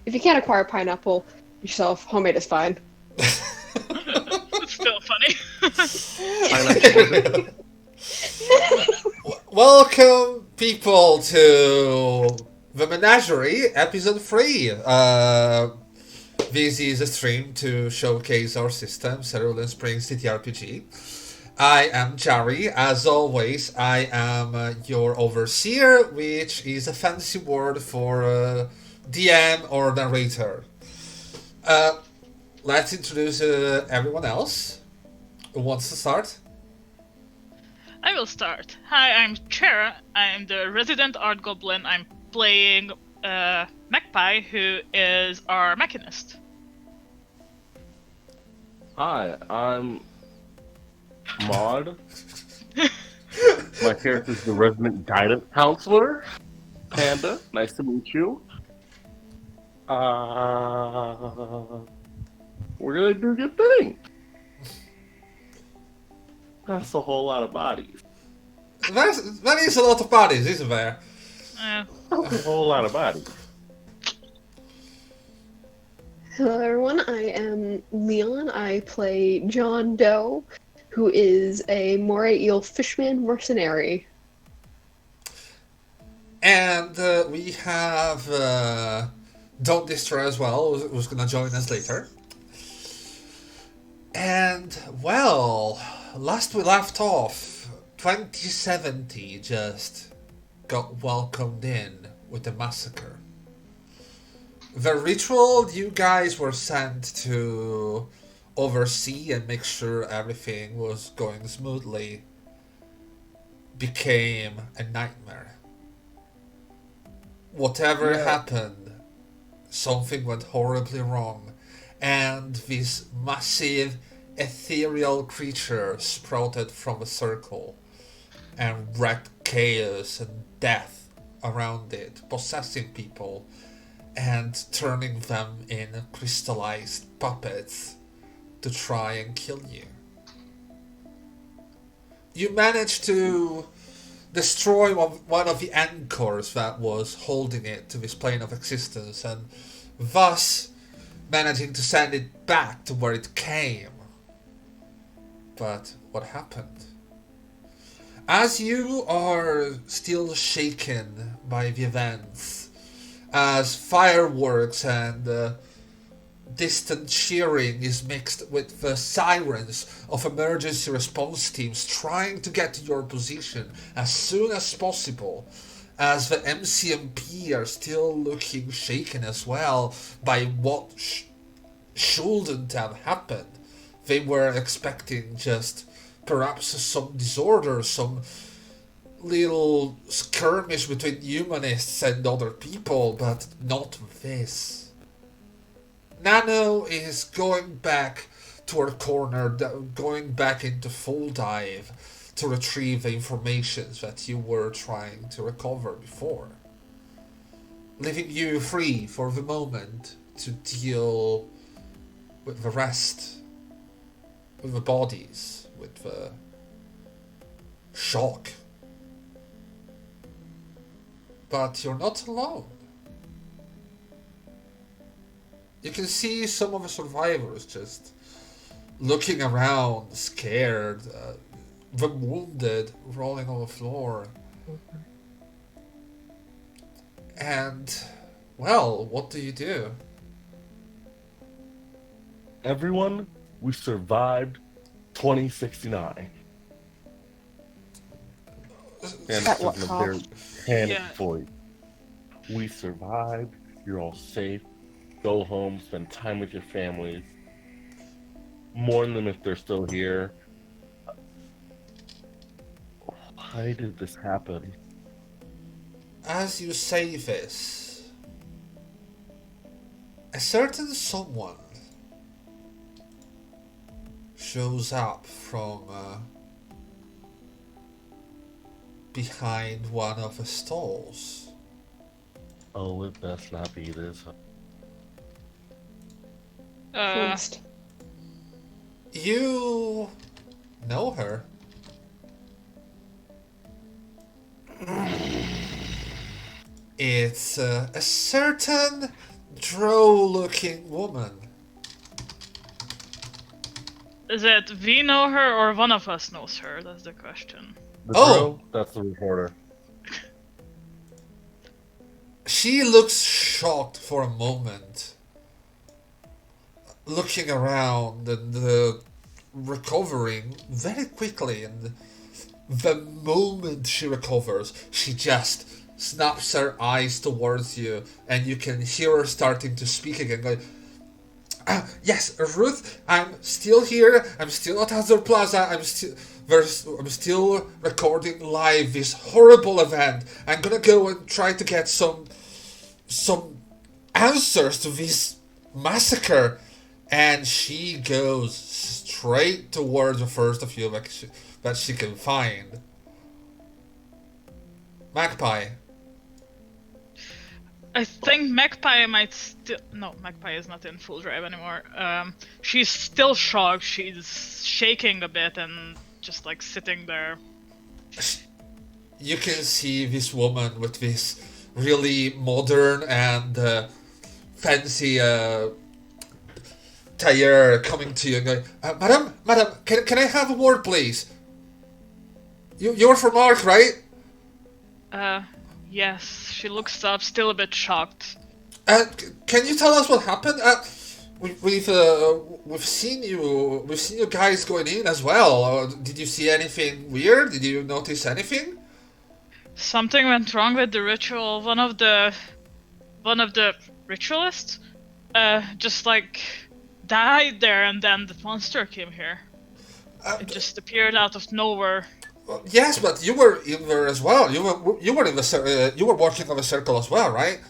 If you can't acquire pineapple yourself, homemade is fine. It's still funny. Pineapple. Welcome, people, to the Menagerie, episode 3. This is a stream to showcase our system, Cerulean Springs TTRPG. I am Jari. As always, I am your overseer, which is a fancy word for DM or narrator. Let's introduce everyone else. Who wants to start? I will start. Hi, I'm Chera. I'm the resident art goblin. I'm playing Magpie, who is our mechanist. Hi, I'm Maud. My character's the resident guidance counselor. Panda, nice to meet you. We're gonna do good thing. That's a whole lot of bodies. That is a lot of bodies, isn't there? That's a whole lot of bodies. Hello everyone, I am Leon. I play John Doe, who is a moray eel fishman mercenary. And we have Don't Destroy as well, who's gonna join us later. And, well, last we left off, 2070 just got welcomed in with a massacre. The ritual you guys were sent to oversee and make sure everything was going smoothly became a nightmare. Whatever happened, something went horribly wrong, and this massive ethereal creature sprouted from a circle and wreaked chaos and death around it, possessing people and turning them in crystallized puppets to try and kill you. You managed to destroy one of the anchors that was holding it to this plane of existence, and thus managing to send it back to where it came. But what happened? As you are still shaken by the events, as fireworks and distant cheering is mixed with the sirens of emergency response teams trying to get to your position as soon as possible, as the MCMP are still looking shaken as well by what shouldn't have happened. They were expecting just perhaps some disorder, some little skirmish between humanists and other people, but not this. Nano is going back to her corner, going back into full dive to retrieve the information that you were trying to recover before, leaving you free for the moment to deal with the rest, with the bodies, with the shock. But you're not alone. You can see some of the survivors just looking around, scared, the wounded rolling on the floor. And, well, what do you do? Everyone, we survived 2069. And At what in a cost? very panicked Yeah. voice. We survived. You're all safe. Go home. Spend time with your families. Mourn them if they're still here. Why did this happen? As you say this, a certain someone shows up from behind one of the stalls. Oh, it best not be this. First. You know her. It's a certain drow-looking woman. Is it we know her or one of us knows her? That's the question. The Oh! Drow, that's the reporter. She looks shocked for a moment, looking around and recovering very quickly. And the moment she recovers, she just snaps her eyes towards you, and you can hear her starting to speak again, going, yes, Ruth, I'm still here. I'm still at Azure Plaza. I'm still recording live this horrible event. I'm gonna go and try to get some answers to this massacre. And she goes straight towards the first of you that she can find. Magpie. I think Magpie might still. No, Magpie is not in full drive anymore. She's still shocked. She's shaking a bit and just like sitting there. You can see this woman with this really modern and fancy tire coming to you and going, Madam, can I have a word, please? You're from Ark, right? Yes. She looks up, still a bit shocked. Can you tell us what happened? We've seen you guys going in as well. Did you see anything weird? Did you notice anything? Something went wrong with the ritual. One of the ritualists, just like died there, and then the monster came here. It just appeared out of nowhere. Well, yes, but you were in there as well. You were in the you were working on the circle as well, right?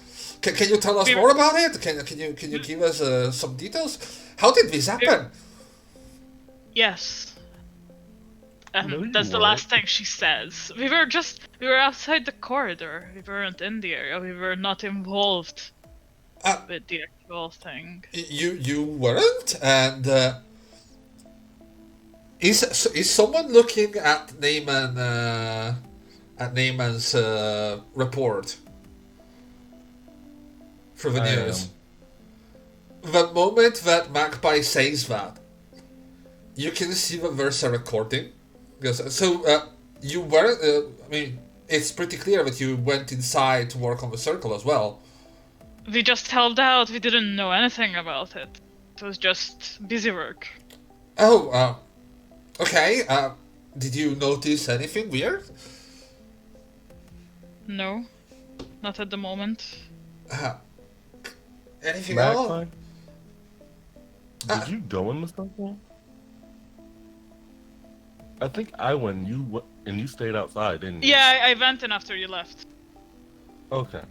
Can you tell us more about it? Can you give us some details? How did this happen? Yes. No, That's the last thing she says. We were outside the corridor. We weren't in the area. We were not involved with the actual thing. You weren't, and is someone looking at Neyman's report for the news? The moment that Magpie says that, you can see that there's a recording. You weren't. I mean, it's pretty clear that you went inside to work on the circle as well. We just held out. We didn't know anything about it. It was just busy work. Oh, okay. Did you notice anything weird? No, not at the moment. Anything else? Magpie? Did you go in the circle? I think I went. And you stayed outside, didn't you? Yeah, I went in after you left. Okay.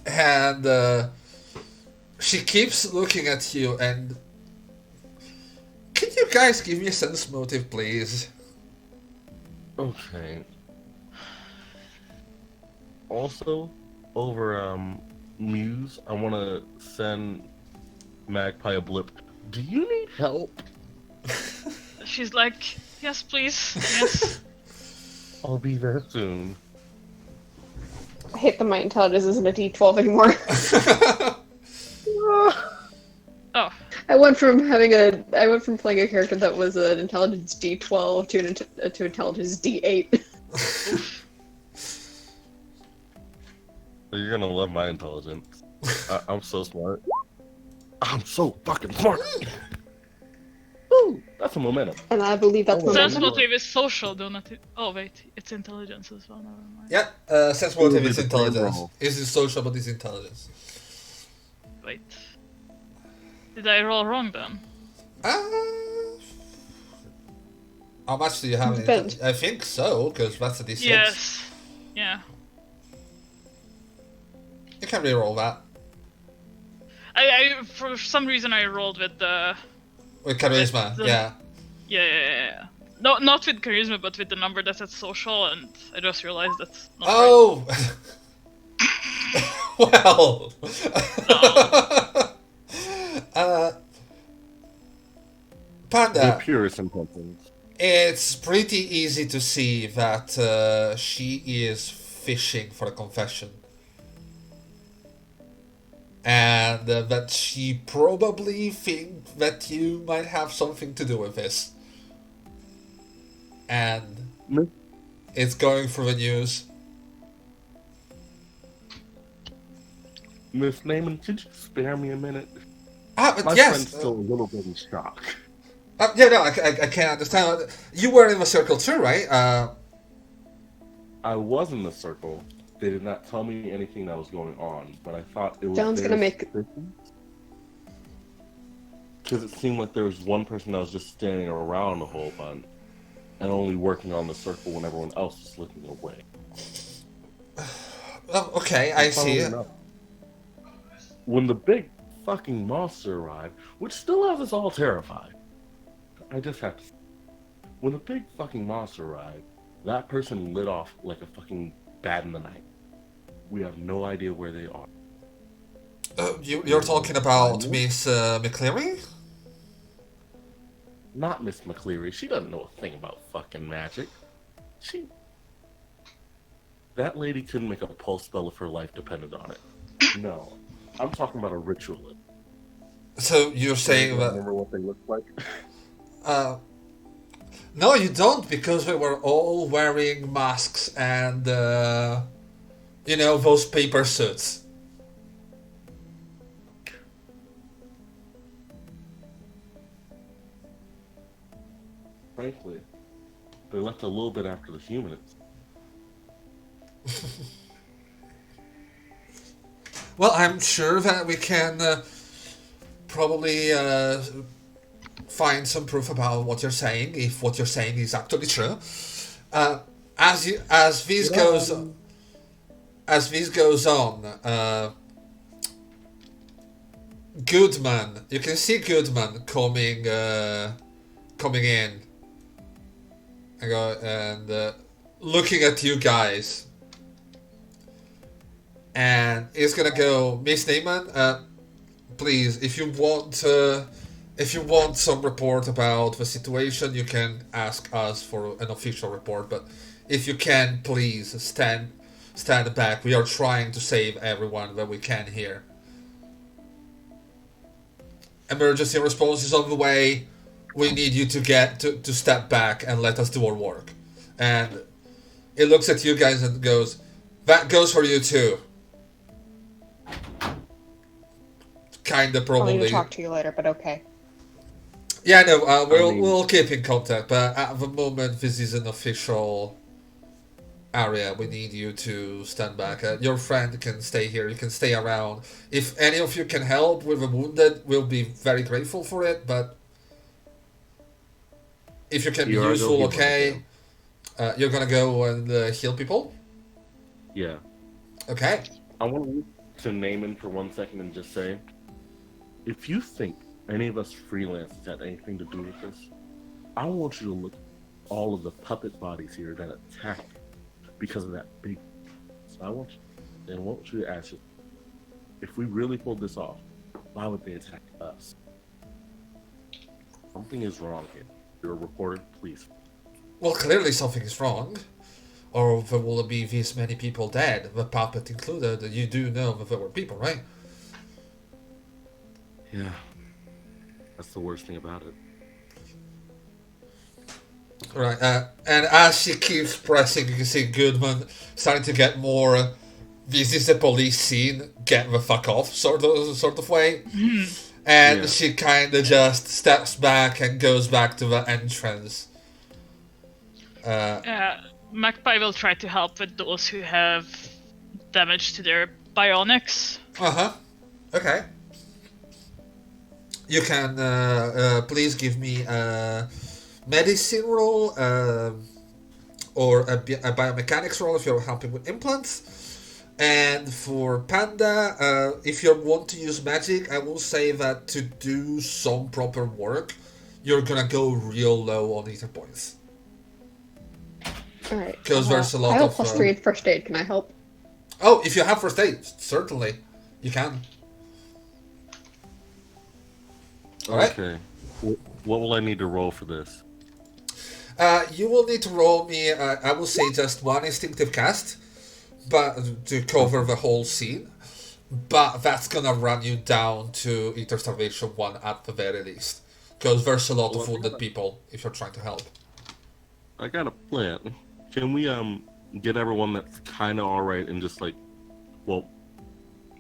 And she keeps looking at you. And can you guys give me a sense motive, please? Okay. Also, over Muse, I want to send Magpie a blip. Do you need help? She's like, yes, please, yes. I'll be there soon. I hate that my intelligence isn't a D12 anymore. Oh. I went from playing a character that was an intelligence D12 to intelligence D8. You're gonna love my intelligence. I'm so smart. I'm so fucking smart. Woo! That's a momentum. And I believe that's the Sense momentum. motive is social, though not. Oh wait, it's intelligence as well. Never mind. Yeah, sense motive is Ooh, intelligence. roll. Is it social, but it's intelligence. Wait. Did I roll wrong then? How much do you have? Depends. I think so, because that's a D6. Yes. Yeah. You can reroll that. I for some reason I rolled with the. With charisma, yeah. Yeah. No, not with charisma, but with the number that said social, and I just realized that's not Oh! Well! Panda. The purest intentions. It's pretty easy to see that she is fishing for a confession. and that she probably thinks that you might have something to do with this. And Miss, it's going through the news. Miss Naaman, could you spare me a minute? But My yes. friend's still a little bit in shock. Yeah, no, I can't understand. You were in the circle too, right? I was in the circle. They did not tell me anything that was going on, but I thought it was John's gonna make. because it seemed like there was one person that was just standing around a whole bunch and only working on the circle when everyone else was looking away. Okay, I see. Enough, when the big fucking monster arrived, which still has us all terrified, I just have to say, when the big fucking monster arrived, that person lit off like a fucking bat in the night. We have no idea where they are. You're talking about Miss McCleary? Not Miss McCleary. She doesn't know a thing about fucking magic. That lady couldn't make a pulse spell if her life depended on it. No. I'm talking about a ritualist. So you're saying that... Remember what they looked like? No, you don't, because we were all wearing masks and, those paper suits. Frankly, they left a little bit after the humans. Well, I'm sure that we can probably find some proof about what you're saying, if what you're saying is actually true. As this goes on, Goodman, you can see Goodman coming in and looking at you guys. And he's gonna go, Miss Naaman, please, if you want some report about the situation, you can ask us for an official report. But if you can, please stand back. We are trying to save everyone that we can here. Emergency response is on the way. We need you to step back and let us do our work. And it looks at you guys and goes, that goes for you too. Kinda probably. I'll need to talk to you later, but okay. Yeah, no, we'll keep in contact, but at the moment this is an official area. We need you to stand back. Your friend can stay here. You can stay around. If any of you can help with the wounded, we'll be very grateful for it. But if you can be useful, okay. You're gonna go and heal people? Yeah. Okay. I want to look to Naaman for 1 second and just say, if you think any of us freelancers had anything to do with this, I want you to look at all of the puppet bodies here that attacked because of that big. So I want you to ask you, if we really pulled this off, why would they attack us? Something is wrong here. You're a reporter, please. Well, clearly something is wrong. Or there will be this many people dead, the puppet included. You do know that there were people, right? Yeah. That's the worst thing about it. Right, and as she keeps pressing, you can see Goodman starting to get more, this is a police scene, get the fuck off sort of way. And she kind of just steps back and goes back to the entrance. Magpie will try to help with those who have damage to their bionics. Okay. You can please give me a medicine roll or a biomechanics roll if you're helping with implants. And for Panda, if you want to use magic, I will say that to do some proper work, you're gonna go real low on ether points. Alright. Because there's a lot I of... have +3 in first aid. Can I help? Oh, if you have first aid, certainly. You can. Alright. Okay. What will I need to roll for this? You will need to roll me, I will say just one instinctive cast, but to cover the whole scene. but that's gonna run you down to Ether Starvation 1 at the very least. Because there's a lot of wounded people if you're trying to help. I got a plan. Can we get everyone that's kind of alright and just like, well,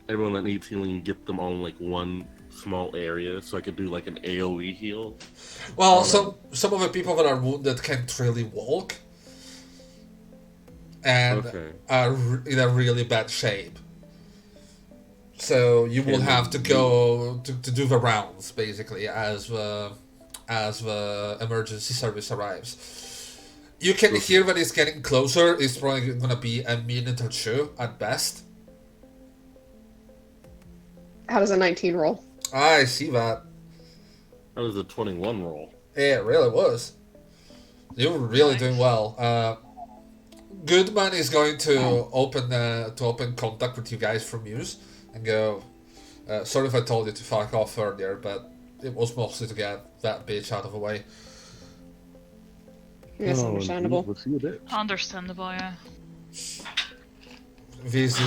everyone that needs healing, get them all in like one small area, so I could do like an AOE heal? Well, some of the people that are wounded can't really walk, and are in a really bad shape. So you will have to go to do the rounds basically as the emergency service arrives. You can hear that it's getting closer. It's probably gonna be a minute or two at best. How does a 19 roll? I see that. That was a 21 roll. Yeah, it really was. You were really doing well. Goodman is going to open contact with you guys from Muse and go, sorry if I told you to fuck off earlier, but it was mostly to get that bitch out of the way. Yes, understandable. We'll see you there. Understandable, yeah. This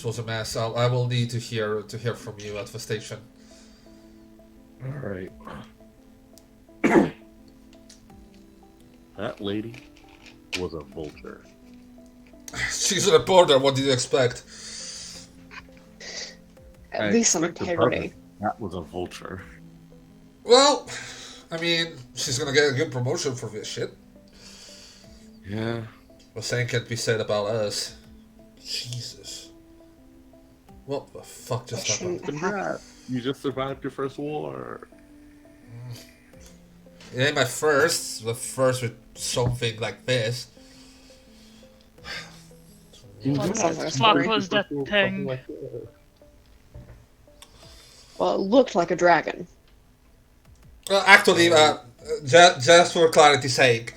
was a mess. I will need to hear from you at the station. Alright. That lady was a vulture. She's a reporter, what did you expect? At least some integrity. That was a vulture. Well, I mean, she's gonna get a good promotion for this shit. Yeah. The same can't be said about us. Jesus. What the fuck just happened? Congrats. You just survived your first war. It ain't my first. The first with something like this. What was that thing? Well, it looked like a dragon. Well, actually, just for clarity's sake,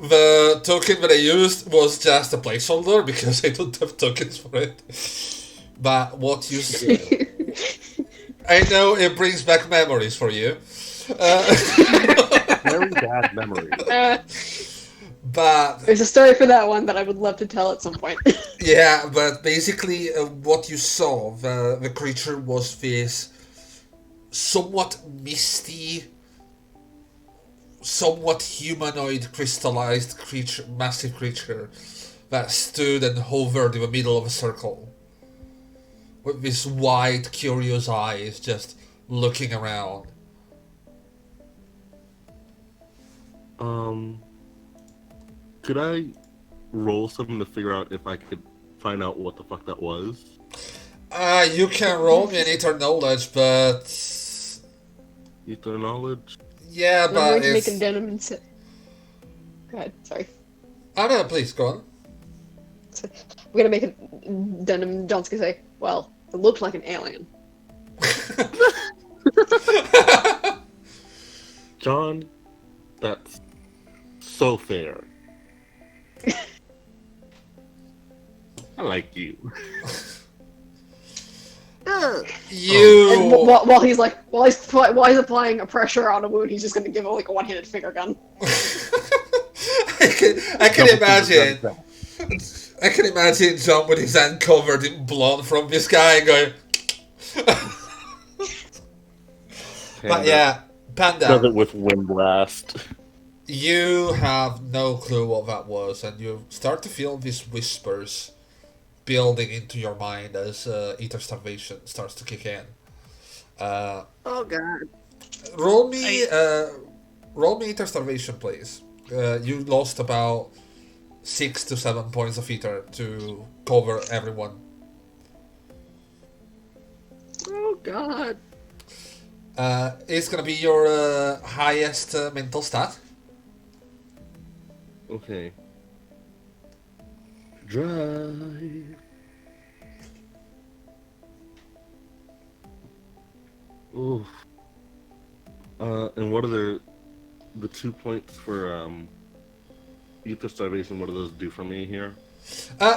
the token that I used was just a placeholder because I don't have tokens for it. But what you see, I know it brings back memories for you. Very bad memory. But there's a story for that one that I would love to tell at some point. yeah, but basically, what you saw, the creature was this somewhat misty, somewhat humanoid, crystallized creature, massive creature that stood and hovered in the middle of a circle with these wide, curious eyes just looking around. Could I roll something to figure out if I could find out what the fuck that was? You can roll me an Ether Knowledge, but... Ether Knowledge? Yeah, I'm but going to it's... make a denim and sit. Go ahead, sorry. Oh no, please, go on. We're gonna make a denim. John's gonna say, "Well, it looked like an alien." John, that's so fair. I like you. You. And while he's applying a pressure on a wound, he's just gonna give it like a one-handed finger gun. I can imagine. I can imagine John with his hand covered in blood from this guy going. But yeah, Panda. Does it with wind blast. You have no clue what that was, and you start to feel these whispers building into your mind as Ether Starvation starts to kick in. Oh god. Roll me Ether Starvation, please. You lost about 6 to 7 points of Ether to cover everyone. Oh god. It's gonna be your highest mental stat. Okay. Drive. Oof. And what are the 2 points for Ether Starvation? What do those do for me here?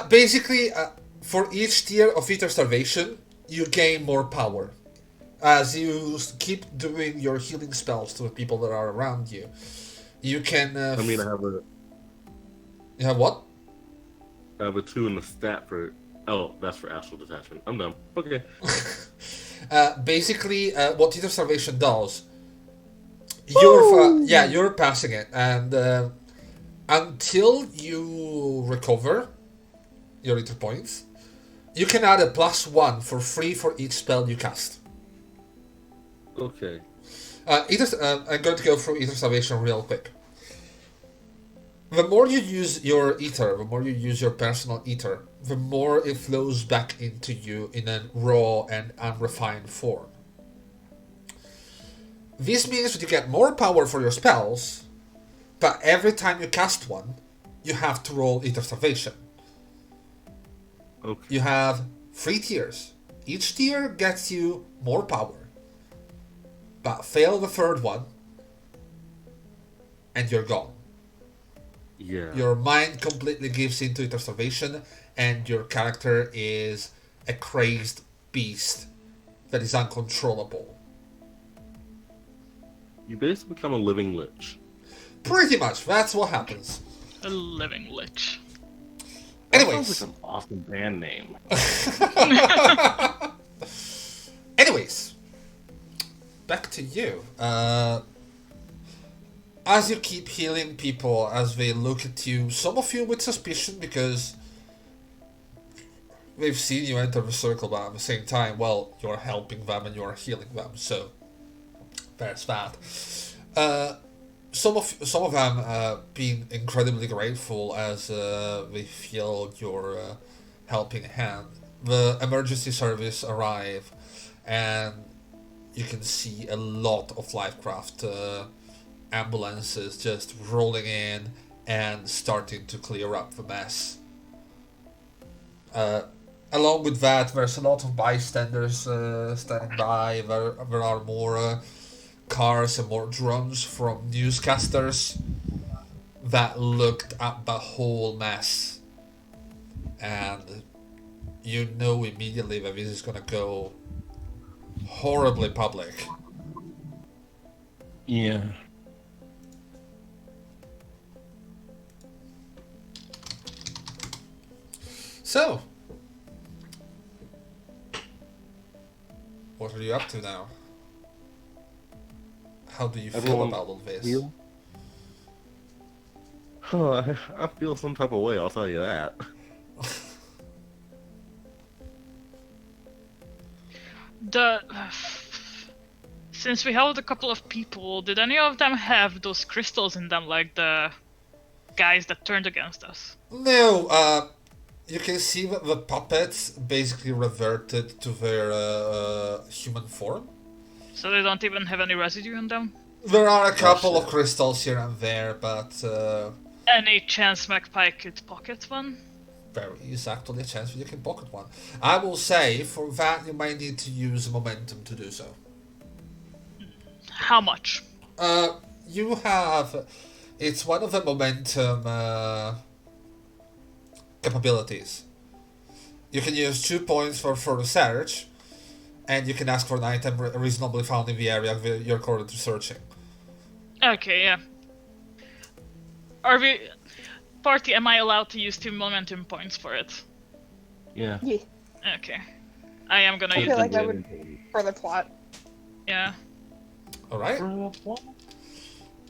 Basically, for each tier of Ether Starvation, you gain more power. As you keep doing your healing spells to the people that are around you, you can... I mean, I have a... You have what? I have a 2 in the stat for Oh, that's for astral detachment. I'm done. Okay. Basically, what Ether Salvation does, Woo! you're passing it, and until you recover your Ether points, you can add a +1 for free for each spell you cast. Okay. I'm going to go through Ether Salvation real quick. The more you use your ether, the more you use your personal ether, the more it flows back into you in a raw and unrefined form. This means that you get more power for your spells, but every time you cast one, you have to roll Ether Salvation. Okay. You have 3 tiers. Each tier gets you more power, but fail the third one, and you're gone. Yeah. Your mind completely gives into Ether Salvation, and your character is a crazed beast that is uncontrollable. You basically become a living lich. Pretty much, that's what happens. A living lich. That Anyways, sounds like an awesome band name. anyways, back to you. As you keep healing people, as they look at you, some of you with suspicion because they've seen you enter the circle, but at the same time, well, you're helping them and you're healing them, so there's that. Some of them being incredibly grateful as they feel your helping hand. The emergency service arrive, and you can see a lot of Lifecraft ambulances just rolling in and starting to clear up the mess. Along with that, there's a lot of bystanders standing by. There are more cars and more drones from newscasters that looked at the whole mess. And you know immediately that this is gonna go horribly public. Yeah. So, what are you up to now? How do you feel Everyone about all this? heal? Oh, I feel some type of way, I'll tell you that. Since we held a couple of people, did any of them have those crystals in them, like the guys that turned against us? No, you can see that the puppets basically reverted to their human form. So they don't even have any residue in them? There are a couple of shit. crystals here and there, but Any chance Magpie could pocket one? there is actually a chance that you can pocket one. I will say, for that, you might need to use momentum to do so. How much? You have... It's one of the momentum capabilities. You can use 2 points for further search, and you can ask for an item reasonably found in the area you're currently searching. Okay, yeah. Are we... Party, am I allowed to use 2 momentum points for it? Yeah. Yeah, Okay. I am gonna I use feel it. like that would further plot. Yeah. Alright?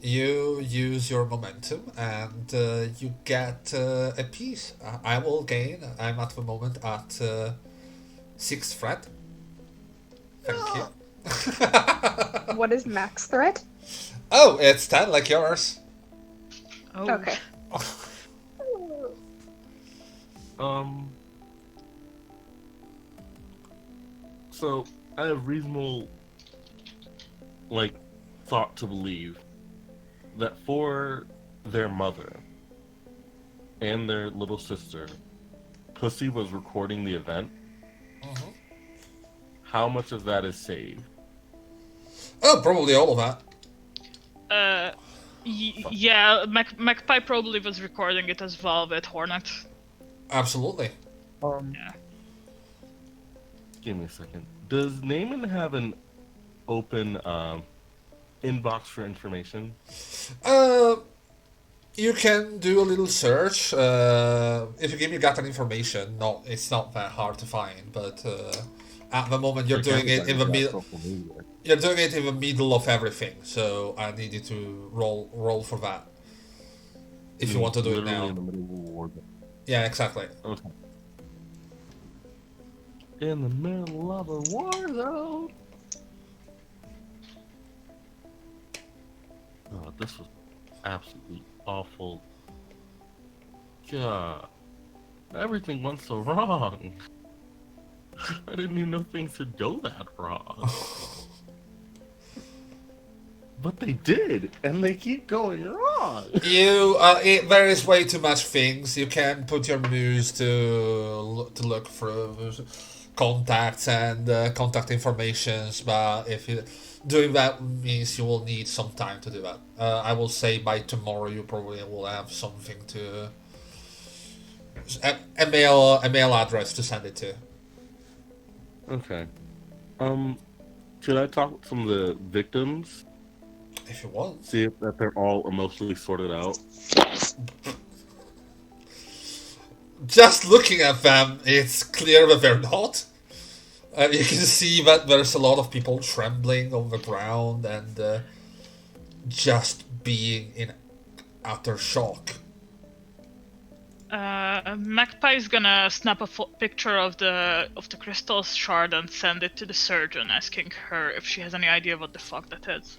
You use your momentum, and you get a piece. I will gain. I'm at the moment at 6th threat. Thank you. What is max threat? Oh, it's 10 like yours. Oh. Okay. So I have reasonable, thought to believe that for their mother and their little sister, Pussy was recording the event. Mm-hmm. How much of that is saved? Oh, probably all of that. Yeah, Magpie probably was recording it as well with Hornet. Absolutely. Yeah. Give me a second. Does Naaman have an open inbox for information? You can do a little search. If you give me that information, no, it's not that hard to find. But at the moment, you're Like doing it in the everybody's got middle. social media. You're doing it in the middle of everything. So I need you to roll for that. If you want to do it Literally now. in the middle of a war zone. Yeah, exactly. Okay. In the middle of a war zone. Oh, this was absolutely awful. God, everything went so wrong. I didn't even know things could go that wrong. But they did, and they keep going wrong. There is way too much things. You can put your muse to look through contacts and contact informations, but if you doing that means you will need some time to do that. I will say by tomorrow you probably will have something to a mail address to send it to. Okay. Should I talk with some of the victims? If you want. See if that they're all emotionally sorted out. Just looking at them, it's clear that they're not. You can see that there's a lot of people trembling on the ground and just being in utter shock. Magpie is gonna snap a picture of the crystal shard and send it to the surgeon, asking her if she has any idea what the fuck that is.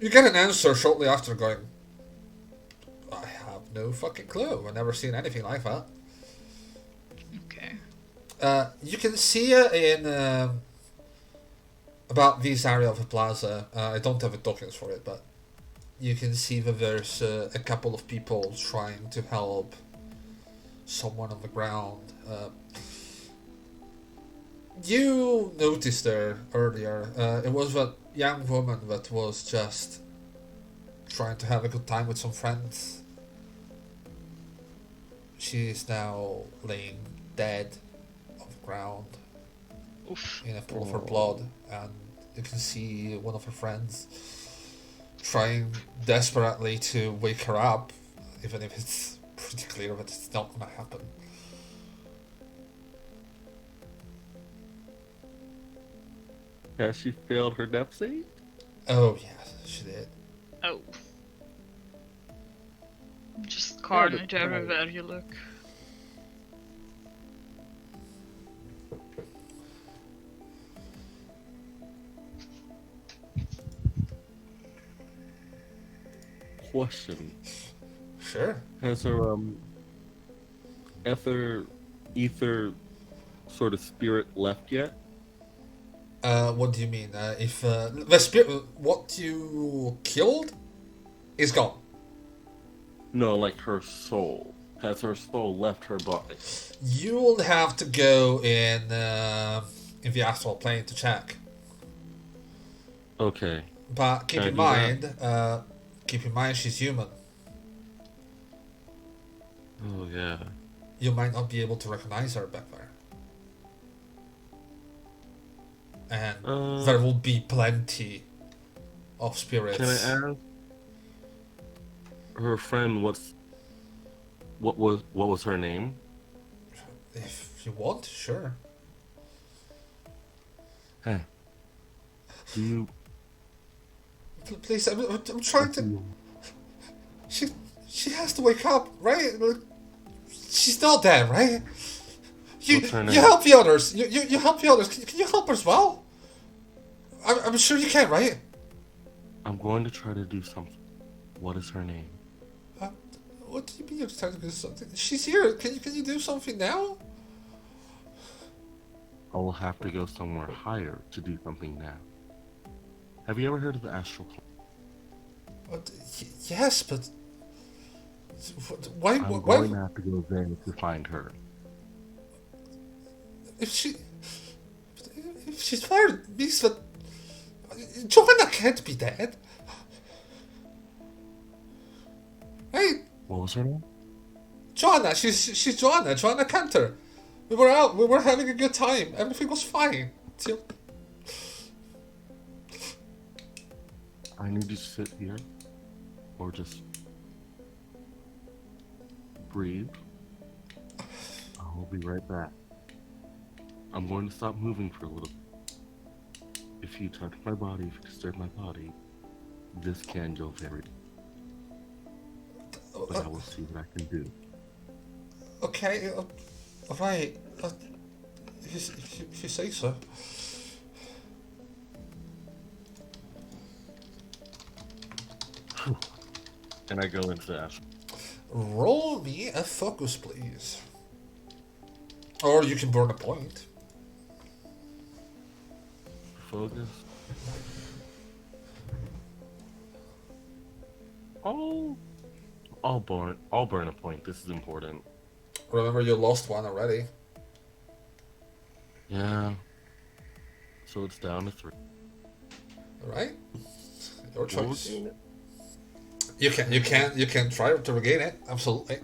You get an answer shortly after going, I have no fucking clue. I've never seen anything like that. Okay. You can see in about this area of the plaza. I don't have the tokens for it, but you can see that there's a couple of people trying to help someone on the ground. You noticed her earlier. It was that young woman that was just trying to have a good time with some friends. She is now laying dead on the ground. Oof. In a pool of her blood, and you can see one of her friends trying desperately to wake her up, even if it's pretty clear that it's not gonna happen. Has she failed her death save? Oh yeah, she did. Oh. Just carnage everywhere you look. Question. Sure. Has her ether sort of spirit left yet? What do you mean? If the spirit, what you killed, is gone. No, like her soul. Has her soul left her body? You will have to go in the astral plane to check. Okay. But keep in mind, she's human. Oh yeah. You might not be able to recognize her back there. And there will be plenty of spirits. Can I ask her friend what was her name? If you want, sure. Hey. Do you Please, I'm trying to. She has to wake up, right? She's not dead, right? You help the others. You help the others. Can you help her as well? I'm sure you can, right? I'm going to try to do something. What is her name? What do you mean you're trying to do something? She's here. Can you do something now? I will have to go somewhere higher to do something now. Have you ever heard of the Astral Plaza? Yes, but why? I'm going to have to go there to find her. If she's there, it means that Joanna can't be dead. Right? What was her name? Joanna, she's Joanna. Joanna Cantor. We were out. We were having a good time. Everything was fine. Till I need to sit here, or just breathe. I will be right back. I'm going to stop moving for a little. If you touch my body, if you disturb my body, this can go very. But I will see what I can do. Okay, alright. If you say so. And I go into that. Roll me a focus, please. Or you can burn a point. Focus. Oh, I'll burn a point. This is important. Remember, you lost one already. Yeah. So it's down to 3. Alright? Your choice. We'll gain it. You can try to regain it, absolutely.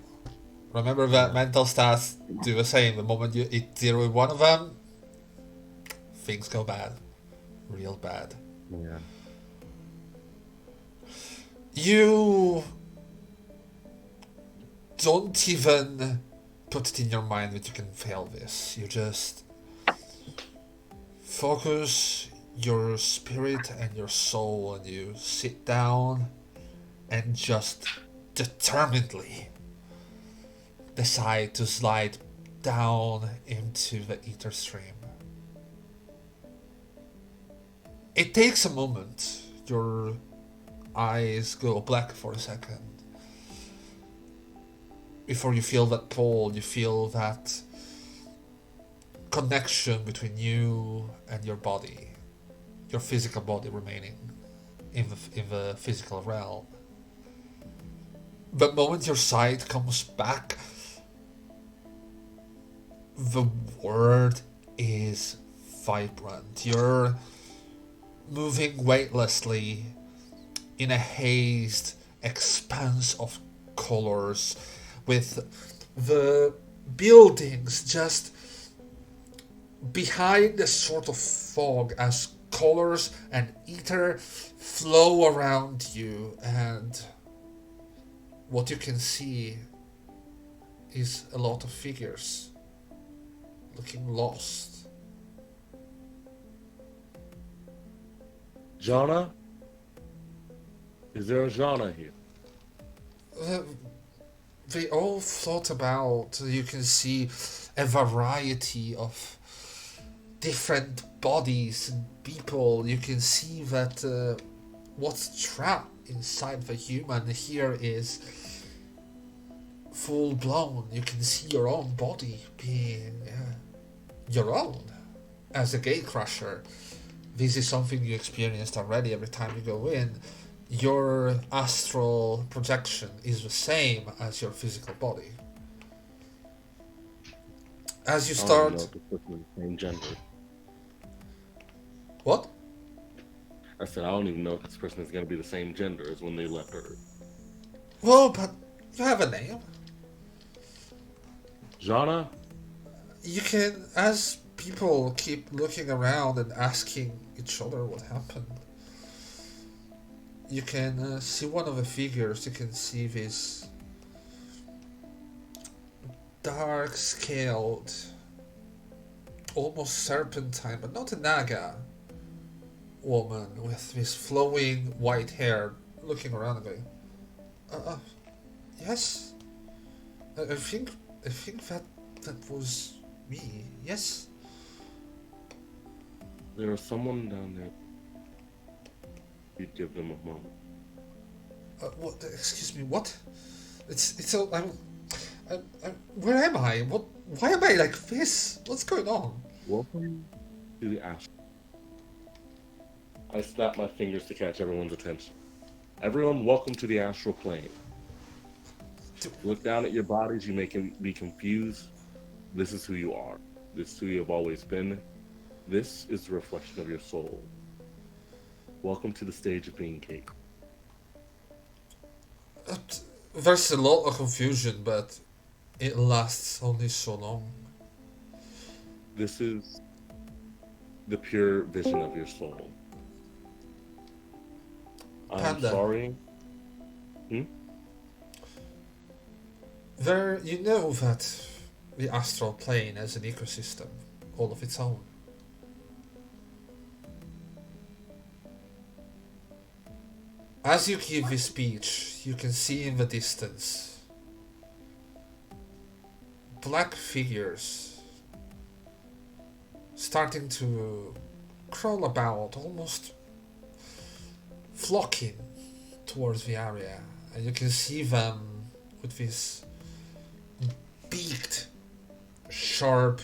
Remember that mental stats do the same. The moment you hit 0 with one of them, things go bad. Real bad. Yeah. You don't even put it in your mind that you can fail this. You just focus your spirit and your soul and you sit down and just determinedly decide to slide down into the ether stream. It takes a moment. Your eyes go black for a second. Before you feel that pull, you feel that connection between you and your body. Your physical body remaining in the physical realm. The moment your sight comes back, the world is vibrant. You're moving weightlessly in a hazed expanse of colors, with the buildings just behind a sort of fog as colors and ether flow around you, and what you can see is a lot of figures looking lost. Jana? Is there a Jana here? They all float about. You can see a variety of different bodies and people. You can see that what's trapped inside the human here is full blown. You can see your own body being your own as a gatecrasher. This is something you experienced already every time you go in. Your astral projection is the same as your physical body. As you I don't even start... know if this person is the same gender. What? I said I don't even know if this person is going to be the same gender as when they left Earth. Well, but you have a name. Jana? You can, as people keep looking around and asking each other what happened, you can see one of the figures. You can see this dark-scaled, almost serpentine, but not a Naga woman with this flowing white hair, looking around and going, yes, I think that was me. Yes. There is someone down there. You'd give them a moment. What? Excuse me. What? It's all. I'm. Where am I? What? Why am I like this? What's going on? Welcome to the astral. I snap my fingers to catch everyone's attention. Everyone, welcome to the astral plane. Look down at your bodies. You may be confused. This is who you are. This is who you have always been. This is the reflection of your soul. Welcome to the stage of being cake. There's a lot of confusion, but it lasts only so long. This is the pure vision of your soul. I'm Panda. sorry. You know that the astral plane has an ecosystem all of its own. As you give this speech, you can see in the distance black figures starting to crawl about, almost flocking towards the area. And you can see them with this beaked, sharp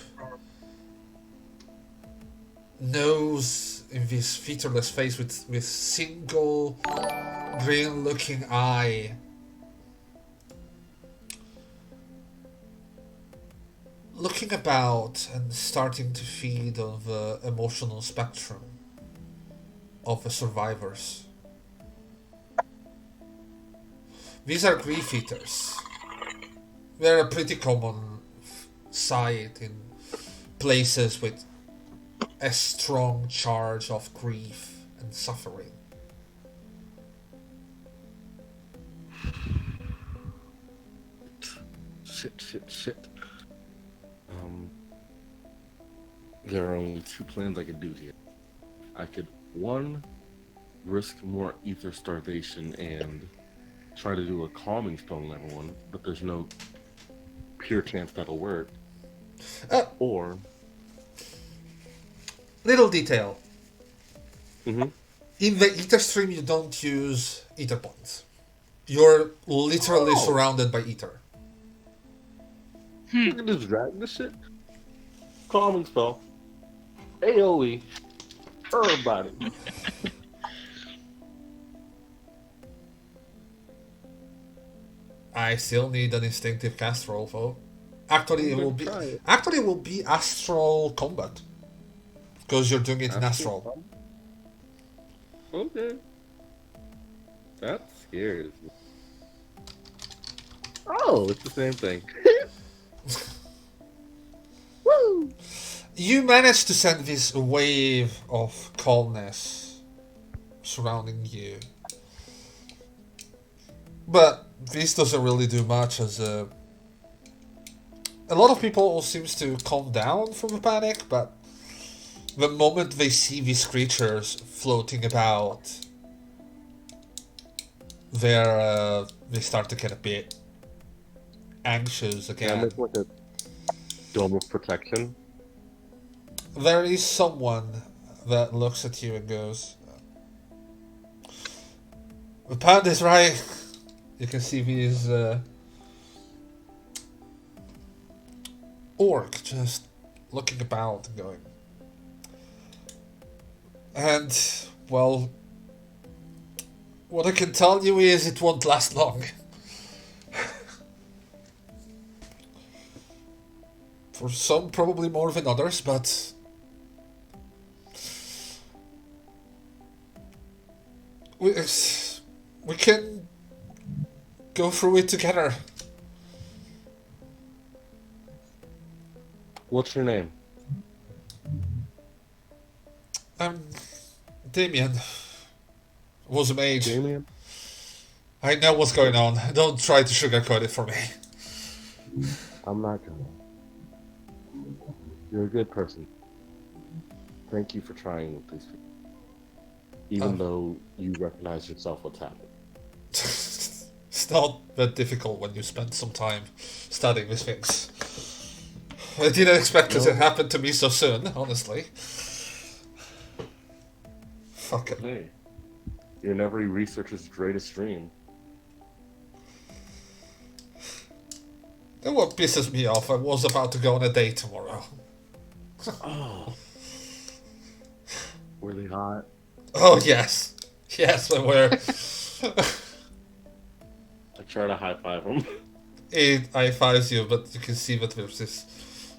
nose in this featureless face with single green looking eye. Looking about and starting to feed on the emotional spectrum of the survivors. These are grief eaters. They're a pretty common sight in places with a strong charge of grief and suffering. Shit. There are only two plans I could do here. I could, one, risk more ether starvation and try to do a calming spell on everyone, but there's no pure chance that'll work. Or... Little detail. Mm-hmm. In the ether stream, you don't use ether points. You're literally surrounded by ether. You can just drag this shit. Calming spell. AoE. Everybody. I still need an instinctive cast roll, though. Actually, it will be astral combat because you're doing it in astral. Okay. That scares me. Oh, it's the same thing. Woo! You manage to send this wave of calmness surrounding you. But this doesn't really do much as a lot of people seems to calm down from the panic, but the moment they see these creatures floating about, they start to get a bit anxious again. Yeah, it's like a dome of protection. There is someone that looks at you and goes, "The pound is right." You can see these orc just looking about and going. And, well, what I can tell you is it won't last long. For some, probably more than others, but we can go through it together. What's your name? Damien. Was a mage. Damien? I know what's going on. Don't try to sugarcoat it for me. I'm not gonna. You're a good person. Thank you for trying with these people. Even though you recognize yourself what's happening. It's not that difficult when you spend some time studying these things. I didn't expect it to happen to me so soon, honestly. Fuck it. Hey, you're in every researcher's greatest dream. And what pisses me off, I was about to go on a date tomorrow. Oh. Were they hot? Oh, yes. Yes, they were. I try to high five them. It high-fives you, but you can see that there's this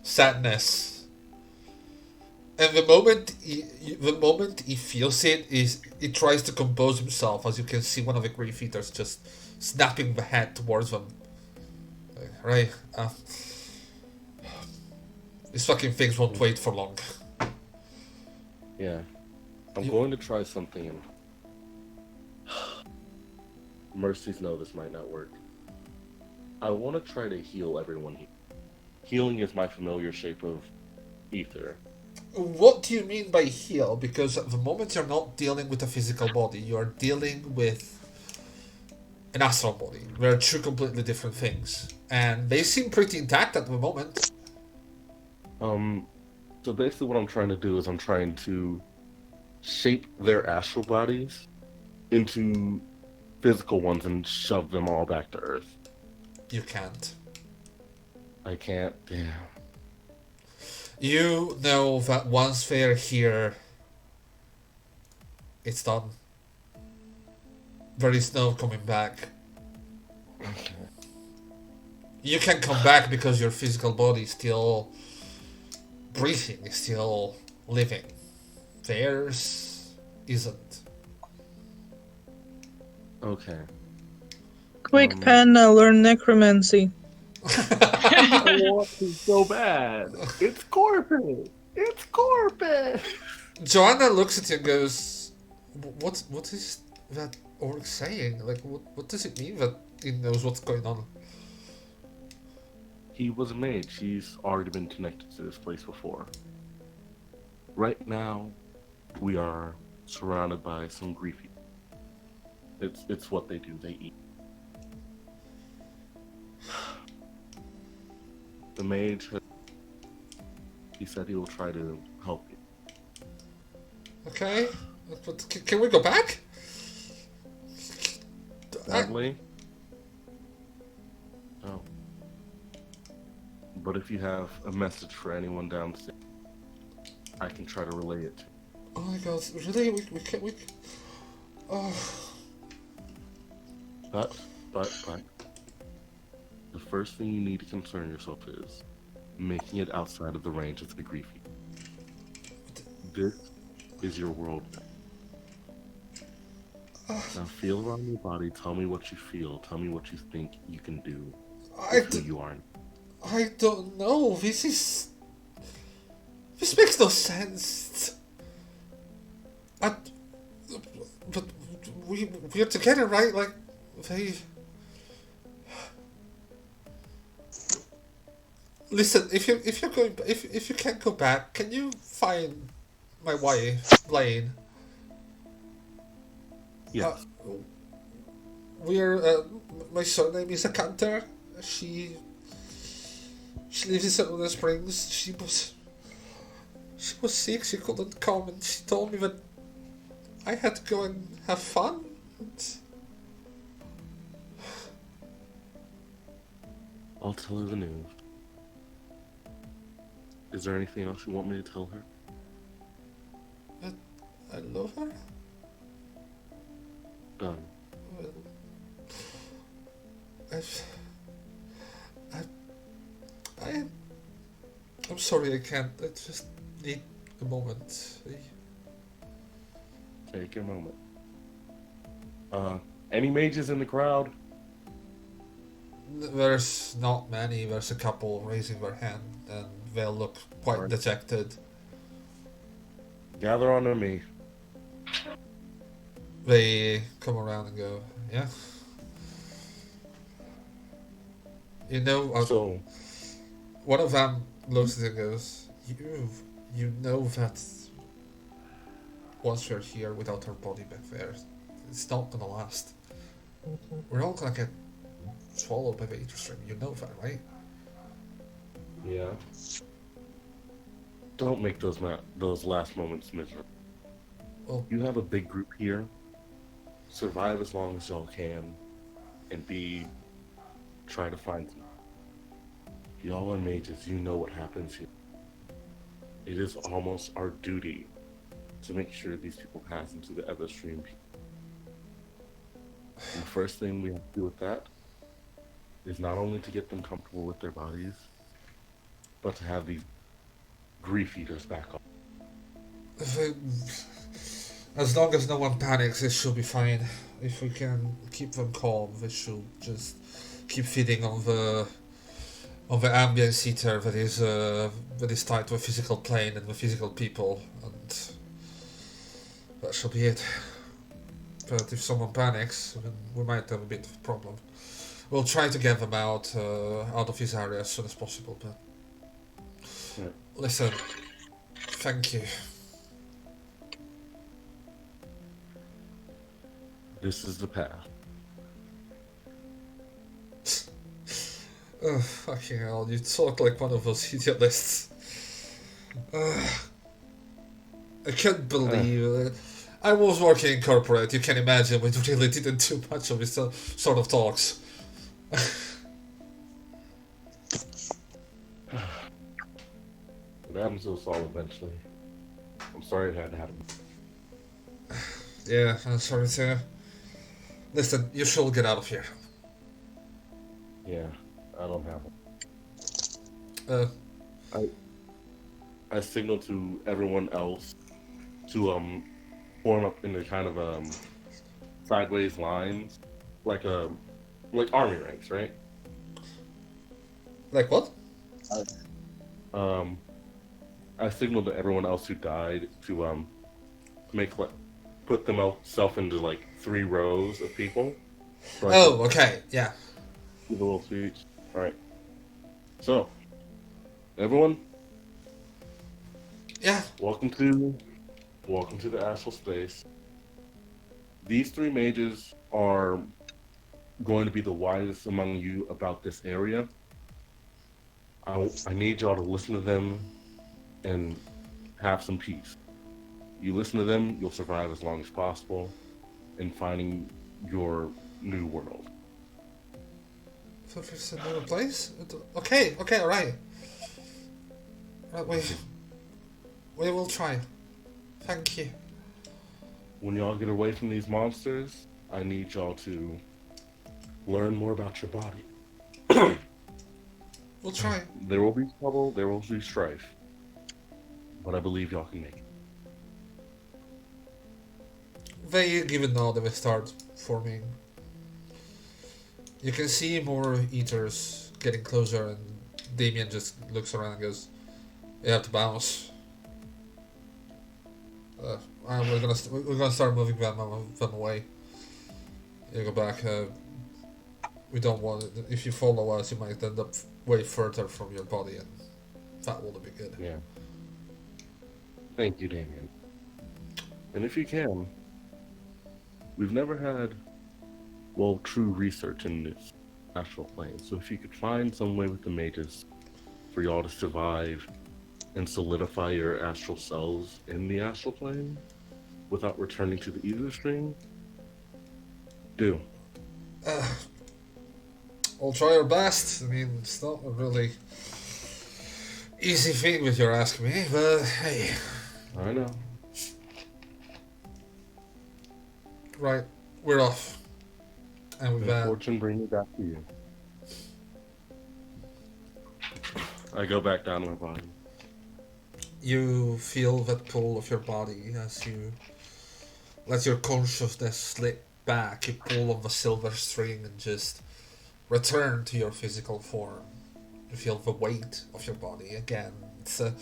sadness. And the moment he feels it, he tries to compose himself, as you can see one of the grief eaters just snapping the head towards them. Right? These fucking things won't wait for long. Yeah. I'm going to try something and Mercies know this might not work. I want to try to heal everyone here. Healing is my familiar shape of ether. What do you mean by heal? Because at the moment you're not dealing with a physical body, you're dealing with an astral body. They're two completely different things. And they seem pretty intact at the moment. So basically what I'm trying to do is I'm trying to shape their astral bodies into physical ones and shove them all back to Earth. You can't. I can't. Damn. You know that once they're here, it's done. There is no coming back. Okay. You can come back because your physical body is still breathing, is still living. Theirs isn't. Okay. Quick, Pen, learn necromancy. I want to so bad. It's Corpus. It's Corpus. Joanna looks at you and goes, What is that orc saying? Like, what does it mean that he knows what's going on?" He was a mage. He's already been connected to this place before. Right now, we are surrounded by some griefy. It's what they do. They eat. The mage, he said he will try to help you. Okay, but can we go back? Sadly, no. But if you have a message for anyone downstairs, I can try to relay it to you. Oh my god, really? We can't, oh. But, the first thing you need to concern yourself is making it outside of the range of the griefy. This is your world now. Now feel around your body, tell me what you feel, tell me what you think you can do with who you are. I don't know, this makes no sense. But we're together, right? Like, they... Listen, if you can't go back, can you find my wife, Blaine? Yes. My surname is a Cantor. She lives in Cerulean Springs. She was sick. She couldn't come, and she told me that I had to go and have fun. I'll tell her the news. Is there anything else you want me to tell her? I love her. Done. Well, I'm sorry, I can't. I just need a moment. Take your moment. Any mages in the crowd? There's not many. There's a couple raising their hand, and they look quite dejected. Gather onto me. They come around and go, yeah. You know, So, one of them looks at it and goes, you know that once we're here without our body back there, it's not gonna last. We're all gonna get swallowed by the ether stream. You know that, right? yeah. Don't make those last moments miserable. Well, You have a big group here. Survive as long as y'all can, and try to find them. Y'all are mages. You know what happens here. It is almost our duty to make sure these people pass into the other stream. And the first thing we have to do with that is not only to get them comfortable with their bodies, but to have these grief eaters back on. as long as no one panics, it should be fine. If we can keep them calm, they should just keep feeding on the ambient ether that is tied to a physical plane and the physical people, and that should be it. But if someone panics, then we might have a bit of a problem. We'll try to get them out of his area as soon as possible. But Yeah. listen, thank you. This is the path. Fucking hell, you talk like one of those idealists. I can't believe it. I was working in corporate, you can imagine, we really didn't do much of this sort of talks. It happens to us all eventually. I'm sorry it had to happen. Yeah, I'm sorry to... Listen, you should get out of here. Yeah, I don't have one. I signal to everyone else to form up into kind of sideways lines, like army ranks, right? Like what? I signaled to everyone else who died to put themselves into like 3 rows of people. So Okay, yeah. give a little speech. All right. So, everyone, Yeah. welcome to the astral space. These 3 mages are going to be the wisest among you about this area. I need y'all to listen to them and have some peace. You listen to them, you'll survive as long as possible in finding your new world. So if it's another place? Okay, alright. We will try. Thank you. When y'all get away from these monsters, I need y'all to learn more about your body. We'll try. There will be trouble, there will be strife, but I believe y'all can make it. They give a nod and they start forming. You can see more eaters getting closer, and Damien just looks around and goes, "You have to bounce." We're gonna start moving them away. You go back. We don't want it. If you follow us, you might end up way further from your body, and that wouldn't be good. Yeah. Thank you, Damien. And if you can, we've never had, true research in this astral plane. So if you could find some way with the mages for y'all to survive and solidify your astral selves in the astral plane without returning to the ether stream, do. We'll try our best. I mean, it's not a really easy thing with your asking me, but hey. I know. Right, we're off. And we've May fortune bring me back to you. I go back down to my body. You feel that pull of your body as you let your consciousness slip back. You pull on the silver string and just return to your physical form. You feel the weight of your body again. It's a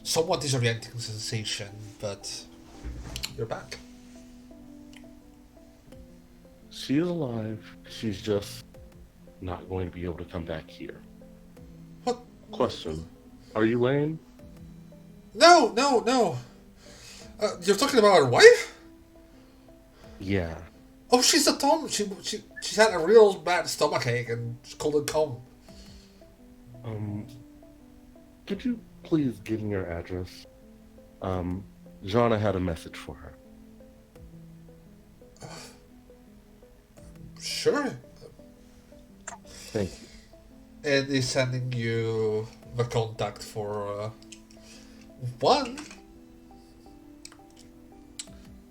somewhat disorienting sensation, but you're back. She is alive. She's just not going to be able to come back here. What? Question. Are you lame? No. You're talking about our wife? Yeah. Oh, she's a Tom. She's had a real bad stomachache and she couldn't come. Could you please give me your address? Jana had a message for her. Sure. Thank you. And he's sending you the contact for one.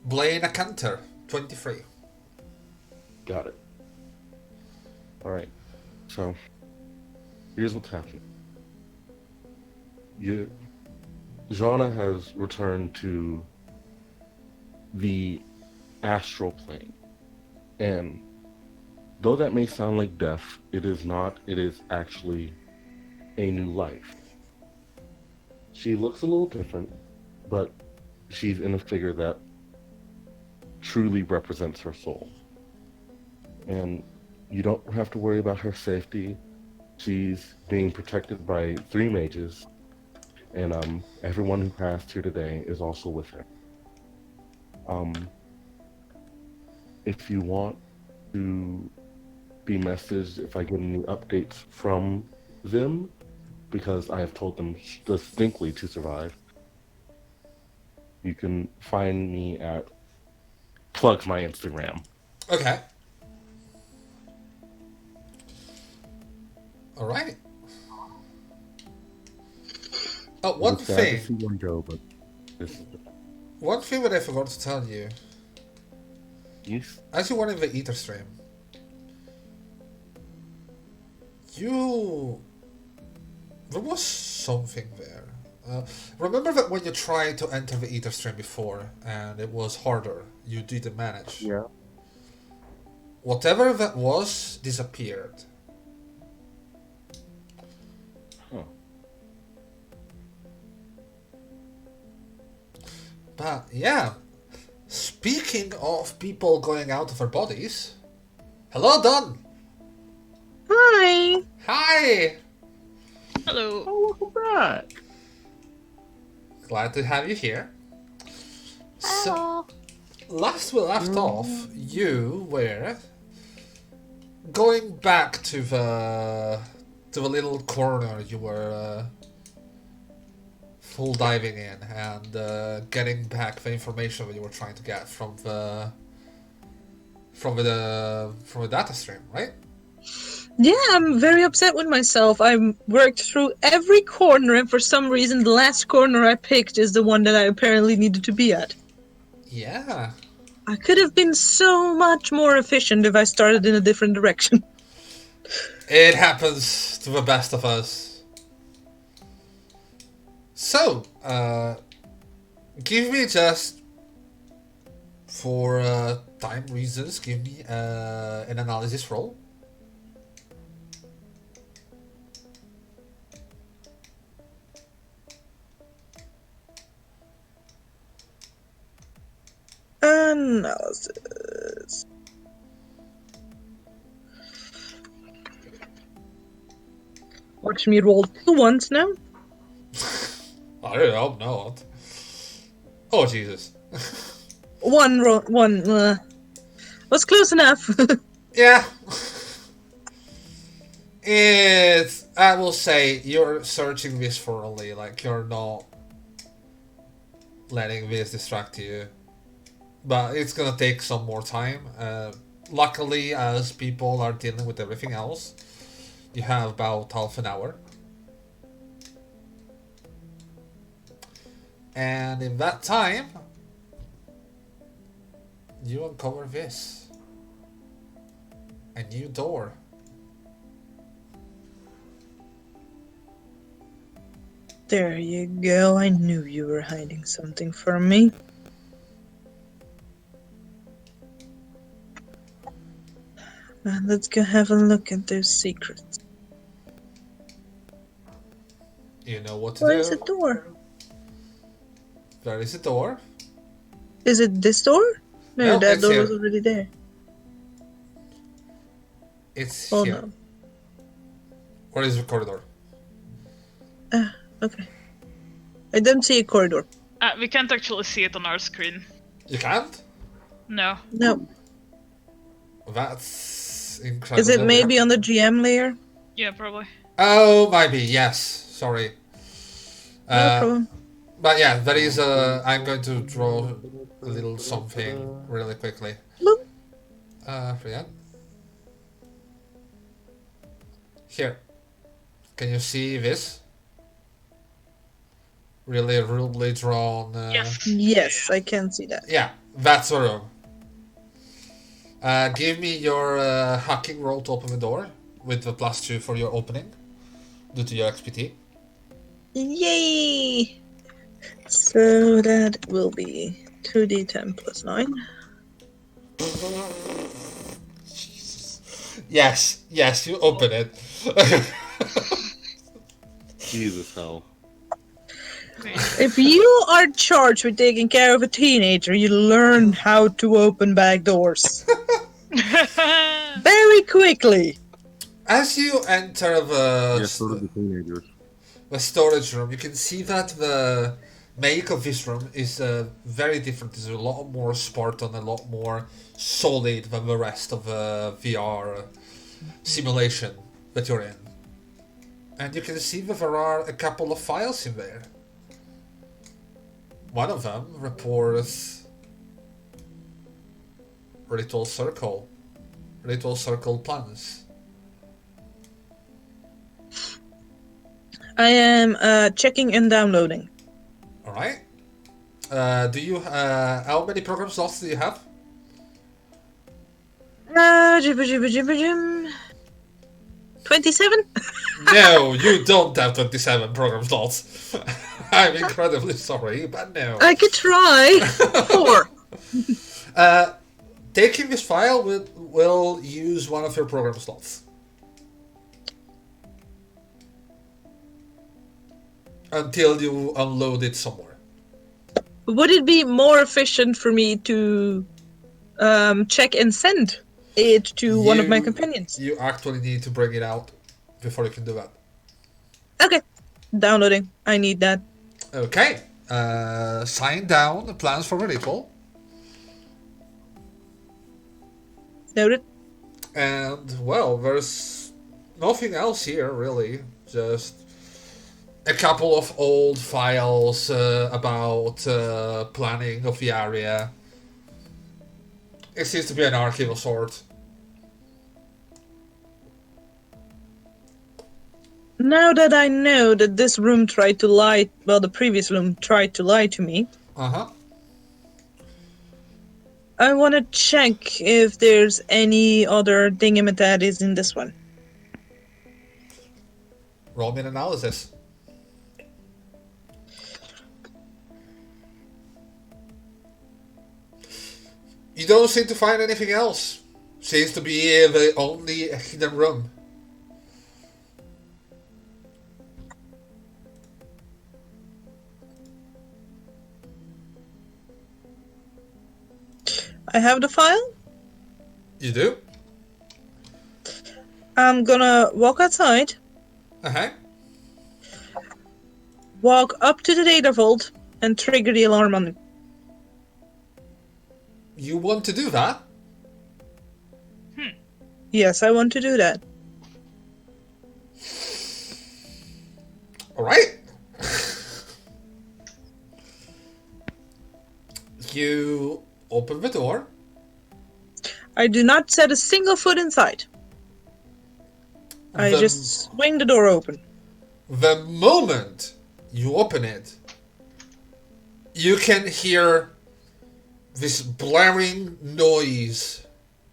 Blaine Acanter, 23. Got it. Alright. So, here's what's happening. Jana has returned to the astral plane. And though that may sound like death, it is not. It is actually a new life. She looks a little different, but she's in a figure that truly represents her soul. And You don't have to worry about her safety. She's being protected by 3 mages, and everyone who passed here today is also with her. Um, if you want to be messaged if I get any updates from them, because I have told them distinctly to survive, you can find me at plug my Instagram. Okay. All right. Oh, one It's sad to thing. see one go, but this is One thing that I forgot to tell you. yes. As you were in the Ether stream, there was something there. Remember that when you tried to enter the Ether stream before and it was harder, you didn't manage. Yeah. Whatever that was disappeared. Huh. But yeah, speaking of people going out of their bodies, hello, Don. Hi! Hi. Hello. Oh, welcome back. Glad to have you here. So, last we left off, you were going back to the little corner you were full diving in and getting back the information that you were trying to get from the data stream, right? Yeah, I'm very upset with myself. I worked through every corner, and for some reason, the last corner I picked is the one that I apparently needed to be at. Yeah. I could have been so much more efficient if I started in a different direction. It happens to the best of us. So, give me just, for time reasons, give me an analysis roll. Analysis. Watch me roll 2 ones now. I don't know, not. Oh, Jesus. One was close enough. Yeah. I will say, you're searching this thoroughly, like, you're not letting this distract you. But it's gonna take some more time. Luckily, as people are dealing with everything else, you have about half an hour. And in that time, you uncover this. A new door. There you go. I knew you were hiding something from me. Let's go have a look at those secrets. You know what to Where do. is the door? There is a door. Is it this door? No, No, that it's door here. was already there. It's Oh here. no. Where is the corridor? Okay. I don't see a corridor. We can't actually see it on our screen. You can't? No. No. That's incredible. Is it maybe on the GM layer? Yeah, probably. Oh, maybe, yes. Sorry. No problem. But yeah, there is a... I'm going to draw a little something really quickly. Look. Brian? Here. Can you see this? Really rudely drawn... Yes. Yes, I can see that. Yeah, that's the room. Give me your hacking roll to open the door with the +2 for your opening due to your XPT. Yay! So that will be 2d10 plus 9. Yes, you open it. Jesus hell. If you are charged with taking care of a teenager, you learn how to open back doors. very quickly. As you enter Yes, so do the teenagers. the storage room, you can see that the make of this room is very different. It's a lot more Spartan, a lot more solid than the rest of the VR simulation that you're in. And you can see that there are a couple of files in there. One of them reports ritual circle plans. I am checking and downloading. All right. Do you how many program slots do you have? 27? No, you don't have 27 program slots. I'm incredibly sorry, but no. I could try. 4. Taking this file will use one of your program slots. Until you unload it somewhere. Would it be more efficient for me to check and send it to one of my companions? You actually need to bring it out before you can do that. Okay. Downloading. I need that. Okay. Sign down the plans for the ritual. Noted. And, well, there's nothing else here, really. Just a couple of old files about planning of the area. It seems to be an archive of sorts. Now that I know that this room tried to lie, well, the previous room tried to lie to me, I want to check if there's any other dingamatadis in this one. Roll me an analysis. You don't seem to find anything else. Seems to be the only hidden room. I have the file. You do? I'm gonna walk outside, walk up to the data vault, and trigger the alarm on it. You want to do that? Yes, I want to do that. Alright. You open the door. I do not set a single foot inside. I just swing the door open. The moment you open it, you can hear this blaring noise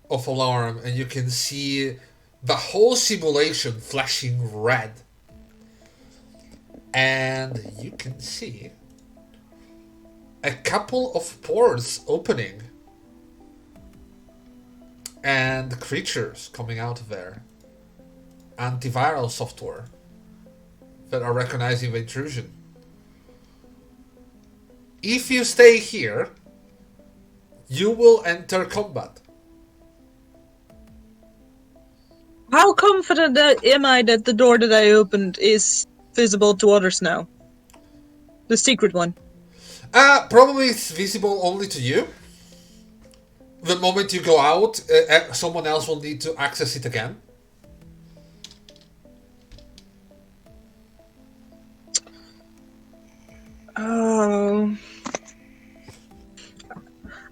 of alarm, and you can see the whole simulation flashing red. And you can see a couple of ports opening and creatures coming out of there. Antiviral software that are recognizing the intrusion. If you stay here, you will enter combat. How confident am I that the door that I opened is visible to others now? The secret one. Probably it's visible only to you. The moment you go out, someone else will need to access it again. Oh.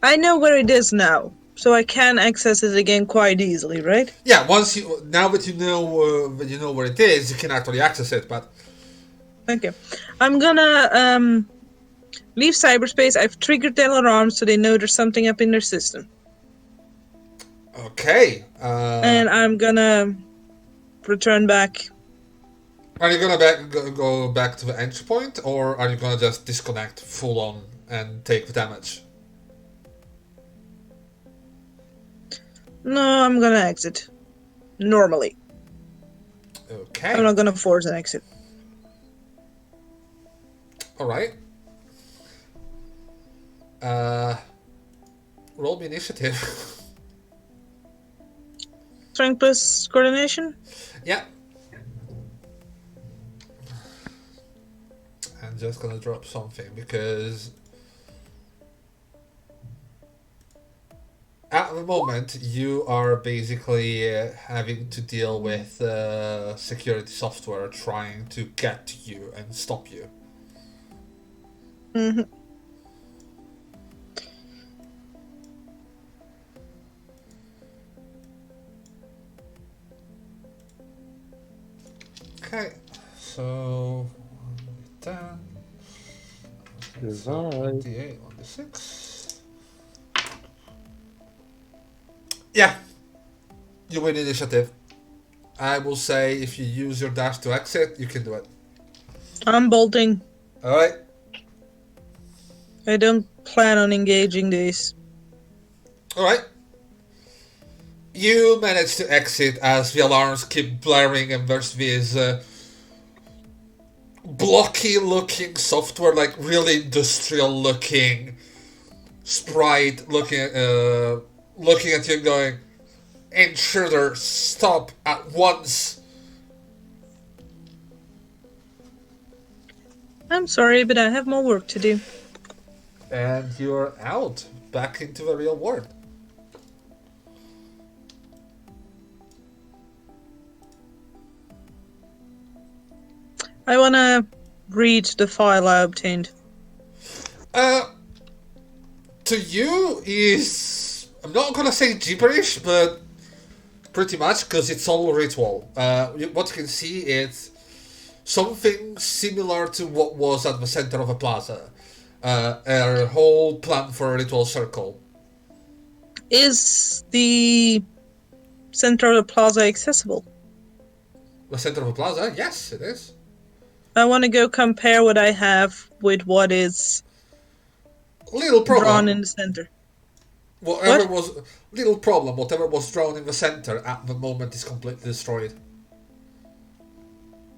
I know where it is now, so I can access it again quite easily, right? Yeah, now that you know where it is, you can actually access it. But Okay, I'm gonna leave cyberspace. I've triggered the alarm so they know there's something up in their system. okay. And I'm gonna return back. Are you gonna go back to the entry point, or are you gonna just disconnect full on and take the damage? No, I'm gonna exit. Normally. Okay. I'm not gonna force an exit. Alright. Roll me initiative. Strength plus coordination? Yeah. I'm just gonna drop something because at the moment you are basically having to deal with security software trying to get to you and stop you. Mm-hmm. Okay, so 10, so Goodbye. 28 on the 6. Yeah, you win initiative. I will say if you use your dash to exit, you can do it. I'm bolting. Alright, I don't plan on engaging these. alright. You manage to exit as the alarms keep blaring and there's this blocky looking software, like really industrial looking sprite looking at you and going, intruder, stop at once. I'm sorry, but I have more work to do. And you're out, back into the real world. I wanna read the file I obtained. To you is, I'm not gonna say gibberish, but pretty much, because it's all ritual. What you can see is something similar to what was at the center of a plaza. A whole plan for a ritual circle. Is the center of the plaza accessible? The center of a plaza? Yes, it is. I want to go compare what I have with what is Little drawn problem. in the center. Whatever What? was little problem. Whatever was drawn in the center at the moment is completely destroyed.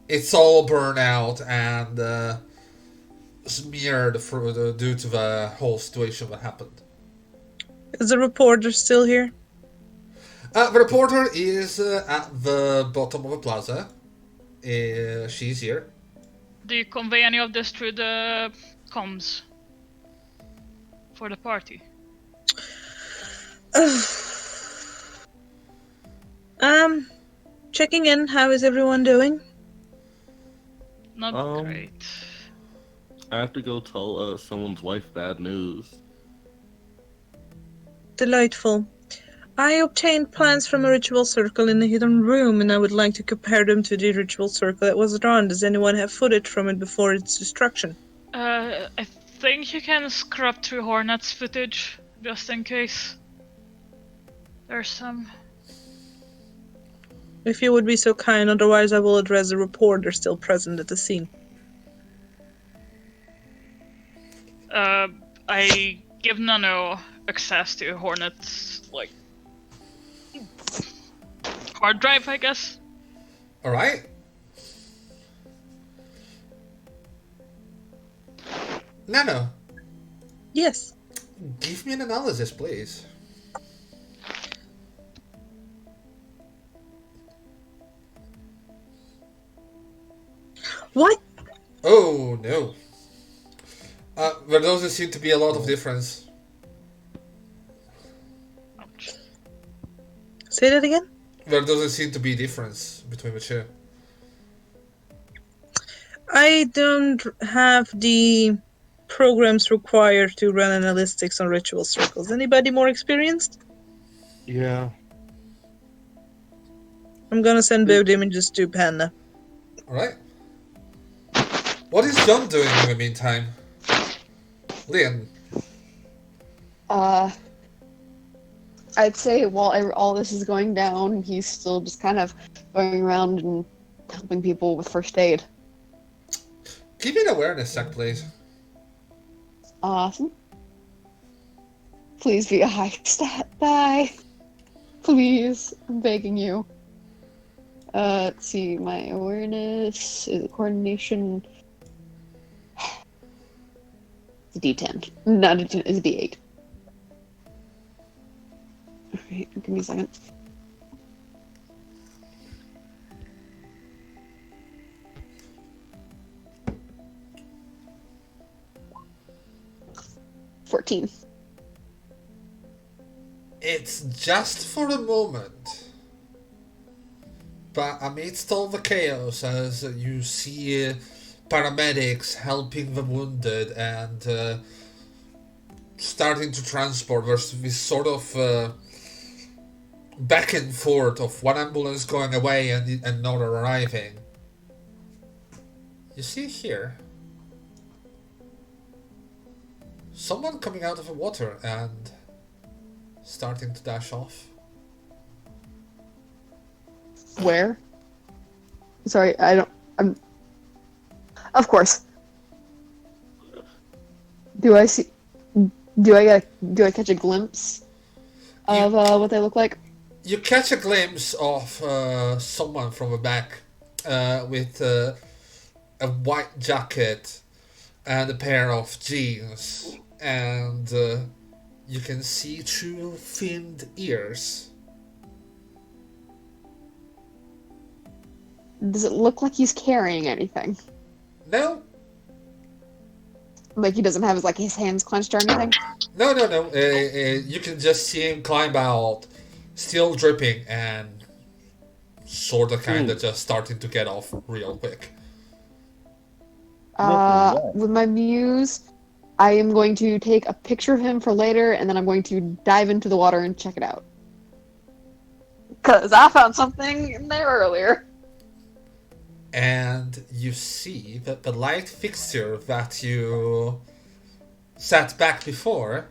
It's all burned out and smeared due to the whole situation that happened. Is the reporter still here? The reporter is at the bottom of the plaza. She's here. Do you convey any of this through the comms for the party? Checking in. How is everyone doing? Not great. I have to go tell someone's wife bad news. Delightful. I obtained plans from a ritual circle in a hidden room, and I would like to compare them to the ritual circle that was drawn. Does anyone have footage from it before its destruction? I think you can scrub through Hornet's footage, just in case. There's some. If you would be so kind, otherwise I will address the reporter still present at the scene. I give Nano access to Hornet's, hard drive, I guess. Alright. Nano, Yes. give me an analysis, please. What? Oh, no. There doesn't seem to be a lot of difference. Ouch. Say that again? There doesn't seem to be a difference between the two. I don't have the programs required to run analytics on ritual circles. Anybody more experienced? Yeah. I'm gonna send both images to Panda. Alright. What is John doing in the meantime? Leon. I'd say while all this is going down, he's still just kind of going around and helping people with first aid. Give me an awareness check, please. Awesome. Please be a high stat die. Please, I'm begging you. Let's see, my awareness is coordination. It's a D10. Not a D10, it's a D8. Alright, give me a second. 14. It's just for a moment. But amidst all the chaos, as you see paramedics helping the wounded and starting to transport, there's this sort of back and forth of one ambulance going away and another arriving. You see here someone coming out of the water and starting to dash off. Where? Sorry, I'm... Of course. Do I catch a glimpse of what they look like? You catch a glimpse of someone from the back with a white jacket and a pair of jeans, and you can see two finned ears. Does it look like he's carrying anything? No, Like he doesn't have his hands clenched or anything? no. You can just see him climb out, still dripping and sort of kind of just starting to get off real quick. With my muse, I am going to take a picture of him for later, and then I'm going to dive into the water and check it out. Because I found something in there earlier. And you see that the light fixture that you set back before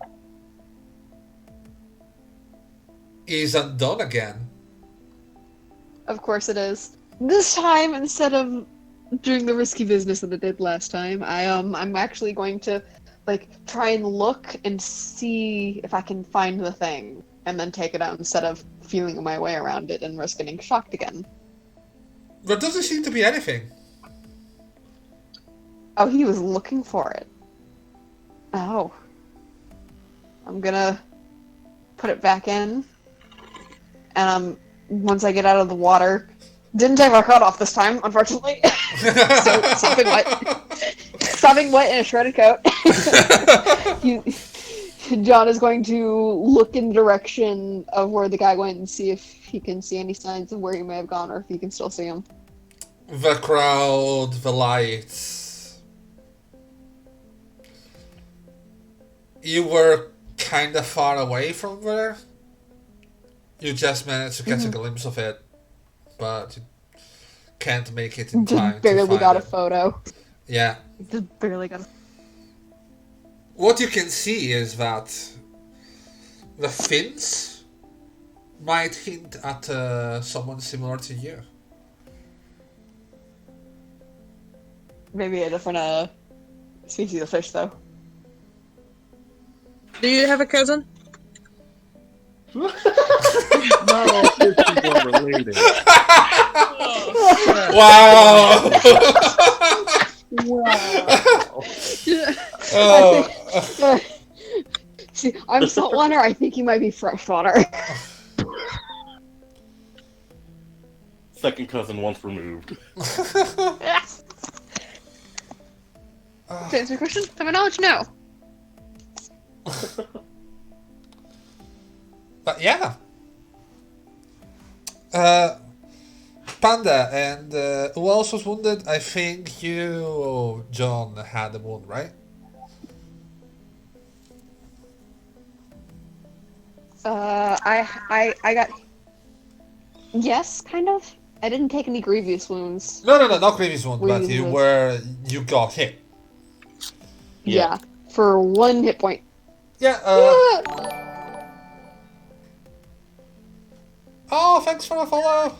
is undone again. Of course it is. This time, instead of doing the risky business that I did last time, I'm actually going to try and look and see if I can find the thing, and then take it out instead of feeling my way around it and risk getting shocked again. There doesn't seem to be anything. Oh, he was looking for it. Oh. I'm gonna put it back in. And once I get out of the water, didn't take my coat off this time, unfortunately. So sopping wet in a shredded coat. John is going to look in the direction of where the guy went and see if he can see any signs of where he may have gone, or if he can still see him. The crowd, the lights. You were kind of far away from there. You just managed to catch a glimpse of it, but you can't make it in time. Just barely to find got it. a photo. Yeah. Just barely got a... What you can see is that the fins might hint at someone similar to you. Maybe a different species of fish, though. Do you have a cousin? Not all fish people are related. Wow! Wow. Oh. See, I'm saltwater. I think he might be freshwater. Second cousin once removed. To answer your question, to my knowledge, no. But yeah. Panda, and who else was wounded? I think you, John, had a wound, right? I got... Yes, kind of. I didn't take any grievous wounds. No, not previous wound, but Grievous. you got hit. Yeah. For 1 hit point. Yeah, Oh, thanks for the follow!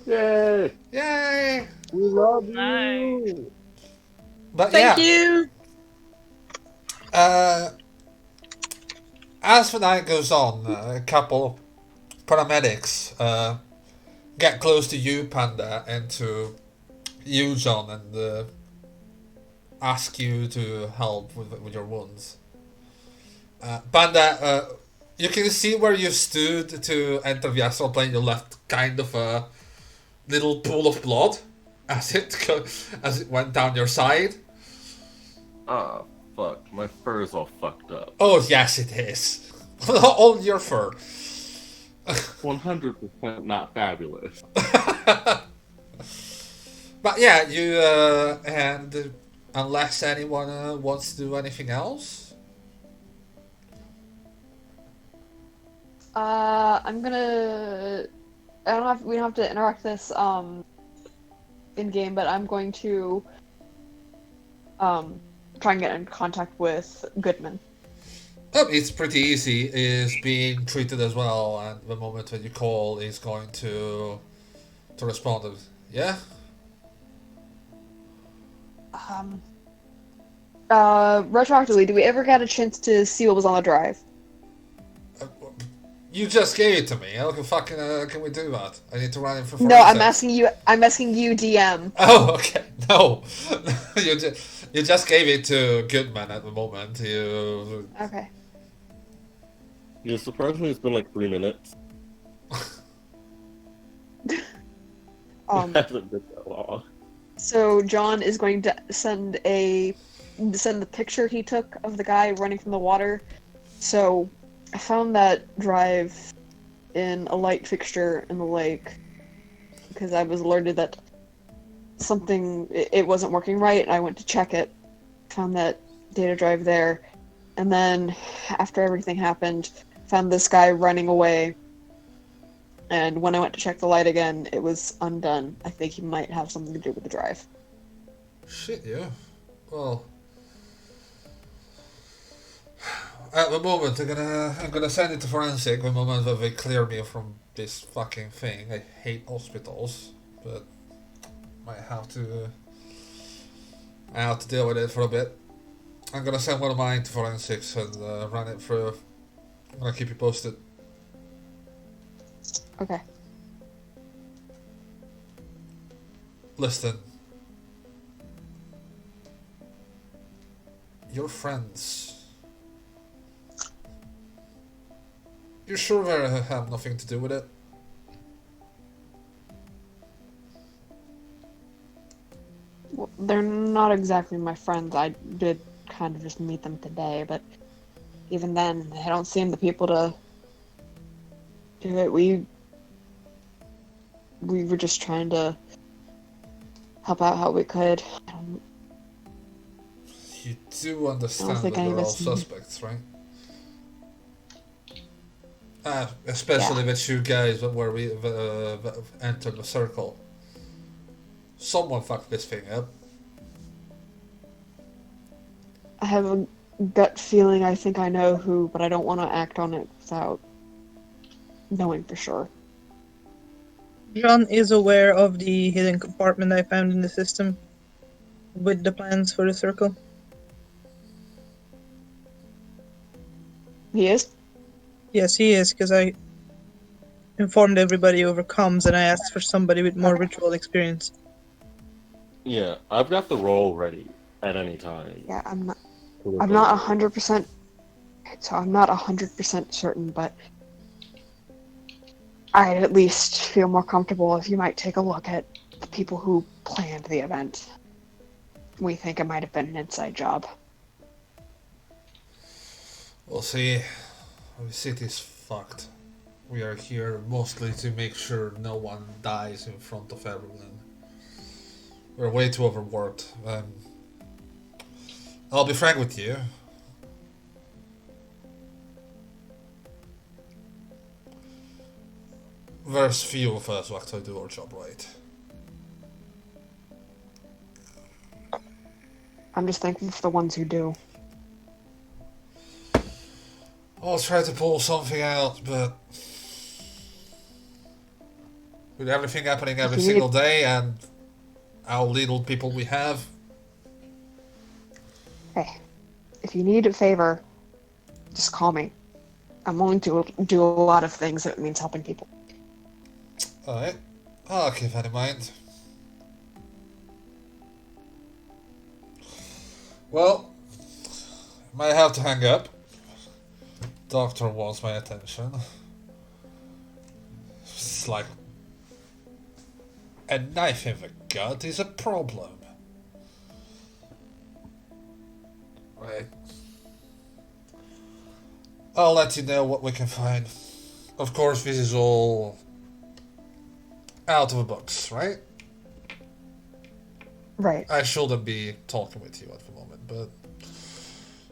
Yay! Yay! We love you! Nice. But Thank yeah, you! as the night goes on, a couple paramedics get close to you, Panda, and to you, John, and ask you to help with your wounds. Panda, you can see where you stood to enter the astral plane. You left kind of a little pool of blood as it went down your side. Ah, fuck. my fur is all fucked up. Oh, yes, it is. All your fur. 100% not fabulous. But yeah, you, and unless anyone wants to do anything else? I'm gonna. We don't have to interact this in game, but I'm going to try and get in contact with Goodman. Oh, it's pretty easy. Is being treated as well, and the moment when you call, is going to respond. Yeah. Retroactively, do we ever get a chance to see what was on the drive? You just gave it to me. How fucking can we do that? I need to run in for No, I'm forensics. asking you. I'm asking you, DM. Oh, okay. No, you just gave it to Goodman at the moment. You. Okay. Yeah, surprisingly, it's been like 3 minutes. It hasn't been that long. So John is going to send the picture he took of the guy running from the water. So I found that drive in a light fixture in the lake because I was alerted that it wasn't working right. I went to check it, found that data drive there, and then after everything happened, found this guy running away. And when I went to check the light again, it was undone. I think he might have something to do with the drive. Shit, yeah. Well, at the moment, I'm gonna send it to forensic. The moment that they clear me from this fucking thing. I hate hospitals, but I have to deal with it for a bit. I'm gonna send one of mine to forensics and run it through. I'm gonna keep you posted. Okay. Listen. Your friends. You sure they have nothing to do with it? Well, they're not exactly my friends. I did kind of just meet them today, but even then, they don't seem the people to do it. We were just trying to help out how we could. You do understand think that any they're of all us- suspects, right? Especially the two guys that entered the circle. Someone fucked this thing up. I have a gut feeling I think I know who, but I don't want to act on it without knowing for sure. John is aware of the hidden compartment I found in the system with the plans for the circle. He is? Yes, he is, because I informed everybody over comms and I asked for somebody with more Okay. ritual experience. Yeah, I've got the roll ready at any time. Yeah, I'm not to look I'm not over. 100%, so I'm not 100% certain, but I'd at least feel more comfortable if you might take a look at the people who planned the event. We think it might have been an inside job. We'll see. The city's fucked. We are here mostly to make sure no one dies in front of everyone. We're way too overworked. I'll be frank with you. There's few of us who actually do our job right. I'm just thankful for the ones who do. I'll try to pull something out, but with everything happening every You single day and how little people we have, Hey, if you need a favor, just call me. I'm willing to do a lot of things if it means helping people. alright, I'll keep that in mind. Well, might have to hang up. Doctor wants my attention. It's like a knife in the gut is a problem. Right. I'll let you know what we can find. Of course, this is all out of the box, right? Right. I shouldn't be talking with you at the moment, but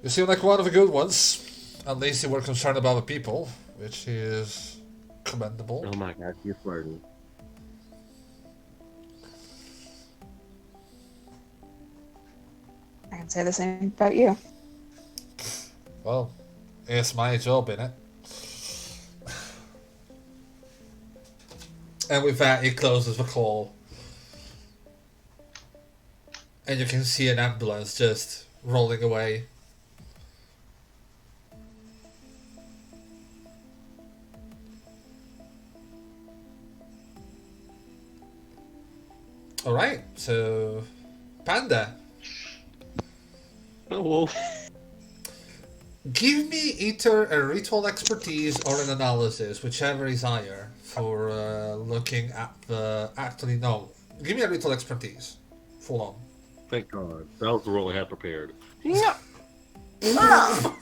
you seem like one of the good ones. At least you were concerned about the people, which is commendable. Oh my god, you're flirting. I can say the same about you. Well, it's my job, innit? And with that, he closes the call. And you can see an ambulance just rolling away. Alright, so... Panda, Oh, well. give me either a ritual expertise or an analysis, whichever is higher, for looking at the... Actually, no. Give me a ritual expertise. Full on. Thank God. That was the role I had prepared. Yeah. No!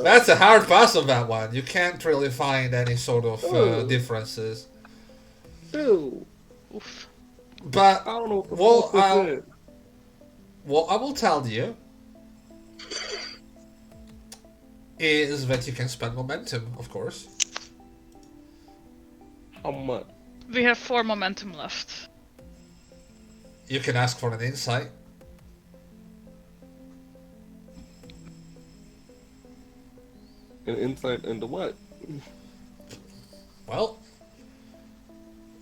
That's a hard pass on that one. You can't really find any sort of differences. Ew. Oof. But I don't know what the Well, fuck was that. what I will tell you is that you can spend momentum, of course. How much? We have 4 momentum left. You can ask for an insight. An insight into what? Well,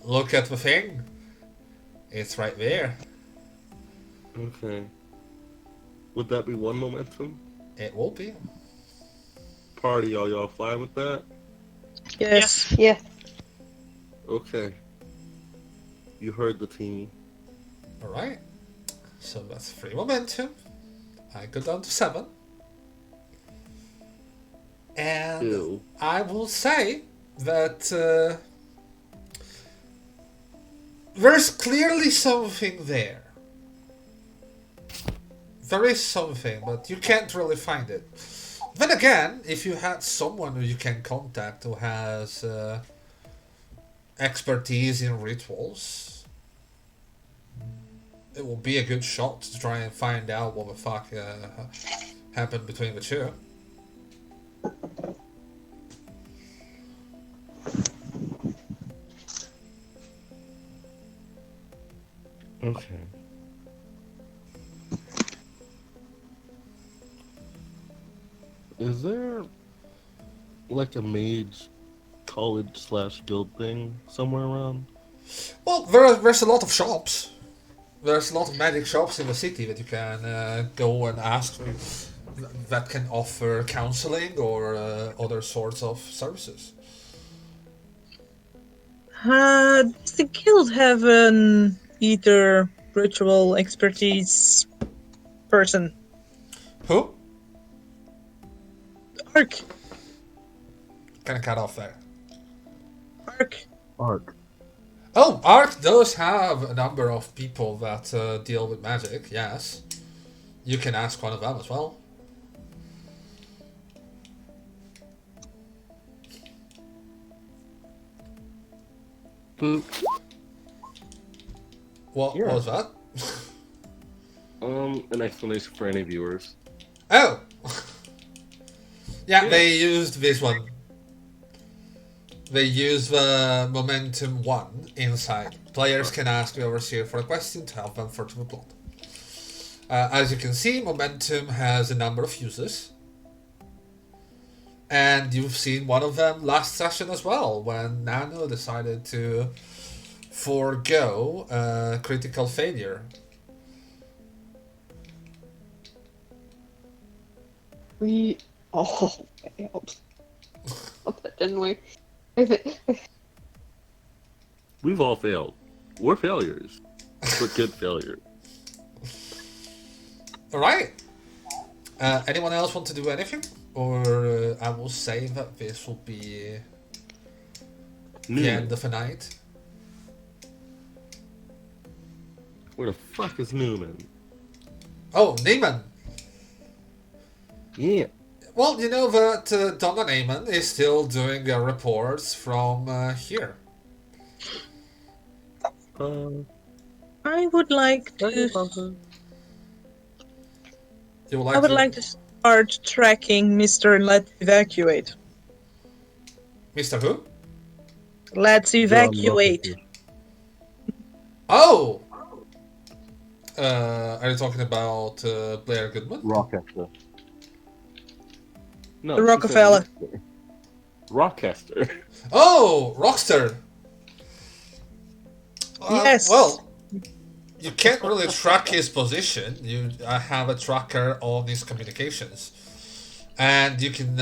look at the thing. It's right there. Okay. Would that be 1 momentum? It will be. Party, y'all fine with that? Yes. Yeah. Okay. You heard the team. Alright. So that's 3 momentum. I go down to 7. And Ew. I will say that there's clearly something there. There is something, but you can't really find it. Then again, if you had someone who you can contact who has expertise in rituals, it will be a good shot to try and find out what the fuck happened between the two. Okay. Is there like a mage college / guild thing somewhere around? Well, there's a lot of shops. There's a lot of magic shops in the city that you can go and ask that can offer counseling or other sorts of services. Does the guild have an either ritual expertise person? Who? Ark. Gonna cut off there. Ark. Arc. Oh, Ark does have a number of people that deal with magic, yes. You can ask one of them as well. Boop. What Yeah. was that? An explanation for any viewers. Oh! Yeah, Yeah. they used this one. They use the Momentum 1 inside. Players can ask the Overseer for a question to help them further the plot. As you can see, Momentum has a number of uses. And you've seen one of them last session as well, when Nano decided to forego critical failure. We all failed. Didn't we? I think. We've all failed. We're failures. We're good failures. Alright. Anyone else want to do anything? Or I will say that this will be the end of the night. Where the fuck is Newman? Oh, Neiman! Yeah. Well, you know that Donna Neyman is still doing reports from here. I would like to. You would I like would to... like to start tracking Mr. Let's Evacuate. Mr. Who? Let's evacuate. Oh! Are you talking about Blair Goodman? Rochester. No, The she said Rockefeller. Rochester. Oh! Rochster! Yes. Well, you can't really track his position. You have a tracker on his communications. And you can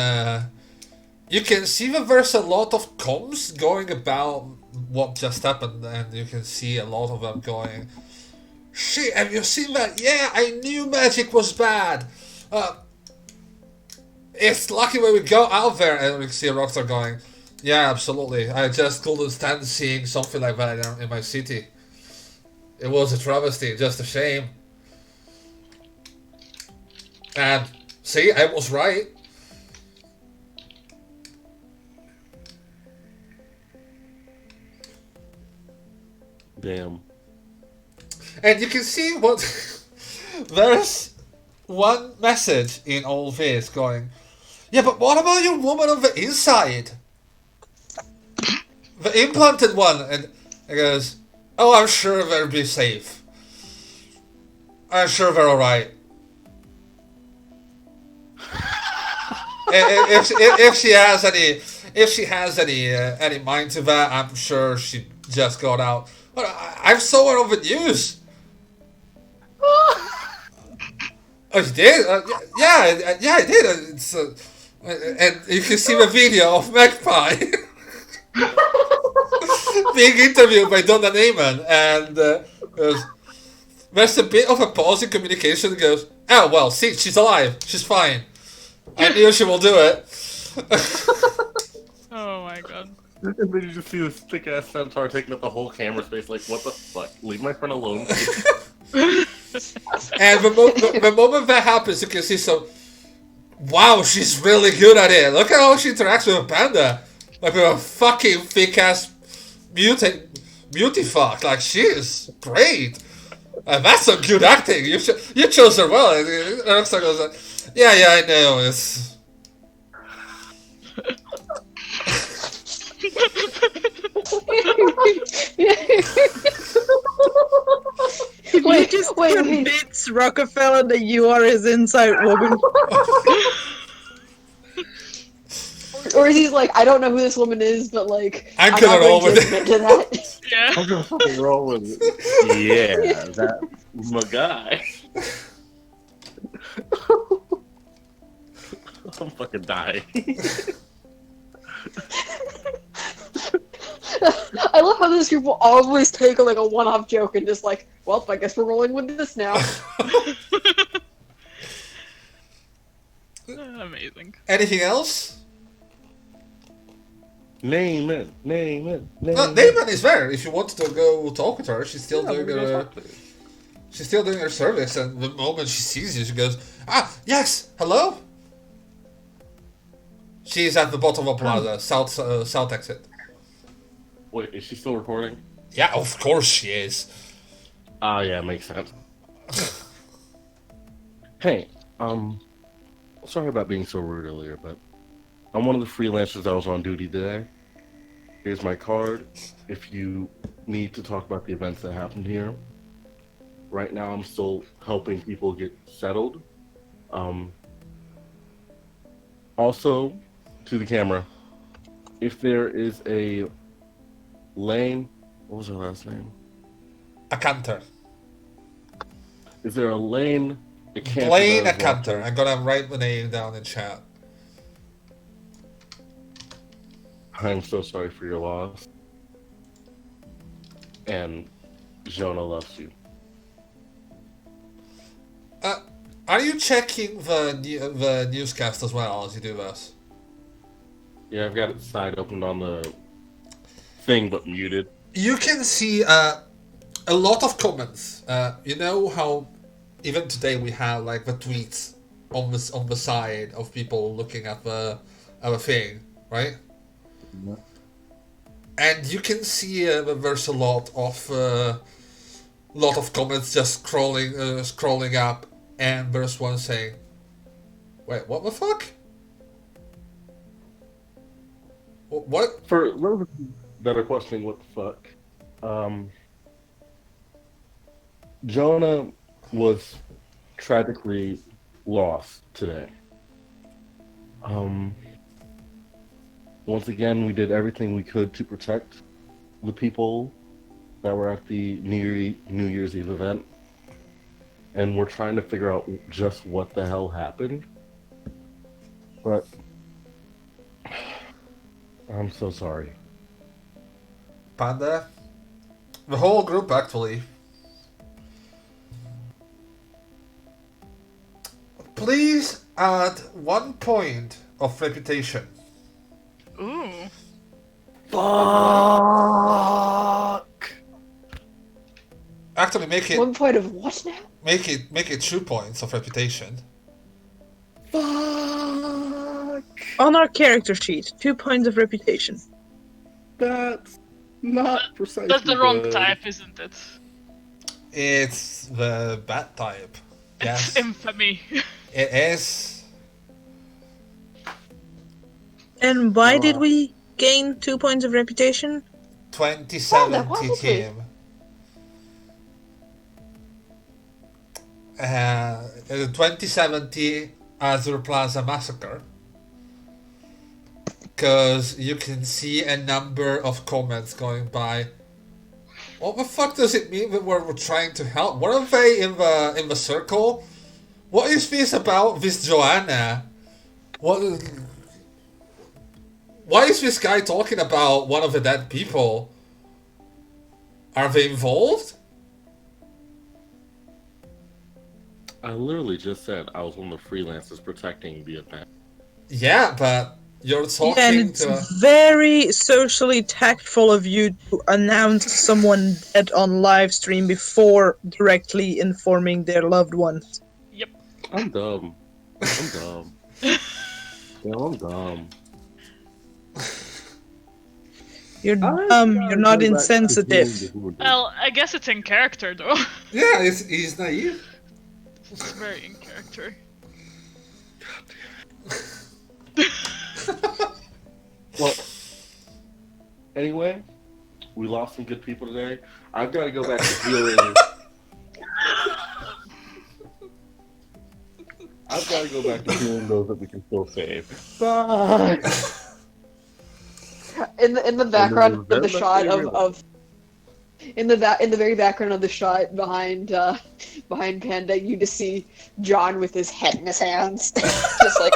see that there's a lot of comms going about what just happened, and you can see a lot of them going, "Shit, have you seen that? Yeah, I knew magic was bad. It's lucky when we go out there," and we can see Rockstar going, "Yeah, absolutely. I just couldn't stand seeing something like that in my city. It was a travesty, just a shame." And see, I was right. Damn. And you can see what there's one message in all this going, "Yeah, but what about your woman on the inside? The implanted one." And it goes, "Oh, I'm sure they'll be safe. I'm sure they're alright. If she has any mind to that, I'm sure she just got out. But I saw her on the news." Oh, you did? Yeah, I did. It's, and you can see the video of Magpie being interviewed by Donna Neyman, and there's a bit of a pause in communication. That goes, "Oh well, see, she's alive. She's fine. I knew she will do it." Oh my god. And then you just see this thick ass centaur taking up the whole camera space. Like, what the fuck? Leave my friend alone. And the moment that happens, you can see some. Wow, she's really good at it. Look at how she interacts with a panda, like with a fucking thick ass beauty fuck. Like, she is great. And that's some good acting. You chose her well. And Rockstar goes, yeah, I know. It's. Wait, just convince Rockefeller that you are his inside woman. Or he's like, I don't know who this woman is, but like, I'm not gonna roll going with to admit to that. Yeah. I'm gonna fucking roll with it. Yeah, that's my guy. I'm fucking dying. I love how this group will always take like a one-off joke and just like, well, I guess we're rolling with this now. Amazing. Anything else? Name it. No, Neyman is there. If you want to go talk with her, she's still doing her. She's still doing her service, and the moment she sees you, she goes, "Ah, yes, hello." She's at the bottom of Plaza, south exit. Wait, is she still recording? Yeah, of course she is. Oh, yeah, makes sense. Hey, sorry about being so rude earlier, but I'm one of the freelancers that was on duty today. Here's my card. If you need to talk about the events that happened here. Right now, I'm still helping people get settled. Also, to the camera, if there is a Lane, what was her last name? Acanter. Is there a Lane? Blaine Acanter. I'm gonna write the name down in chat. I'm so sorry for your loss. And Jonah loves you. Are you checking the newscast as well as you do this? Yeah, I've got it side opened on the thing, but muted. You can see a lot of comments. You know how even today we have like the tweets on the side of people looking at the thing, right? Yeah. And you can see that there's a lot of comments just scrolling up, and there's one saying, "Wait, what the fuck? What?" For those that are questioning what the fuck, Jonah was tragically lost today. Once again, we did everything we could to protect the people that were at the New Year's Eve event, and we're trying to figure out just what the hell happened. But I'm so sorry. Panda? The whole group, actually. Please add 1 point of reputation. Ooh. Fuck! Actually, make it 1 point of what now? make it 2 points of reputation. Fuck! On our character sheet, 2 points of reputation. That's not precisely That's the wrong good. type, isn't it? It's the bad type. Yes, It's infamy. it is. And why did we gain 2 points of reputation? 2070 what was it? team. 2070 Azure Plaza massacre. Because you can see a number of comments going by. What the fuck does it mean that we're trying to help? What are they in the circle? What is this about this Joanna? Why is this guy talking about one of the dead people? Are they involved? I literally just said I was one of the freelancers protecting the event. Yeah, but you're talking Yeah, and it's to. very socially tactful of you to announce someone dead on live stream before directly informing their loved ones. Yep. I'm dumb. I'm dumb. Yeah, I'm dumb. You're dumb, you're not insensitive. Well, I guess it's in character though. Yeah, he's naive. It's very in character. Well, anyway, we lost some good people today. I've got to go back to healing. I've got to go back to healing those that we can still save. Bye. In the background of the very shot much of in the very background of the shot behind Panda, you just see John with his head in his hands, just like.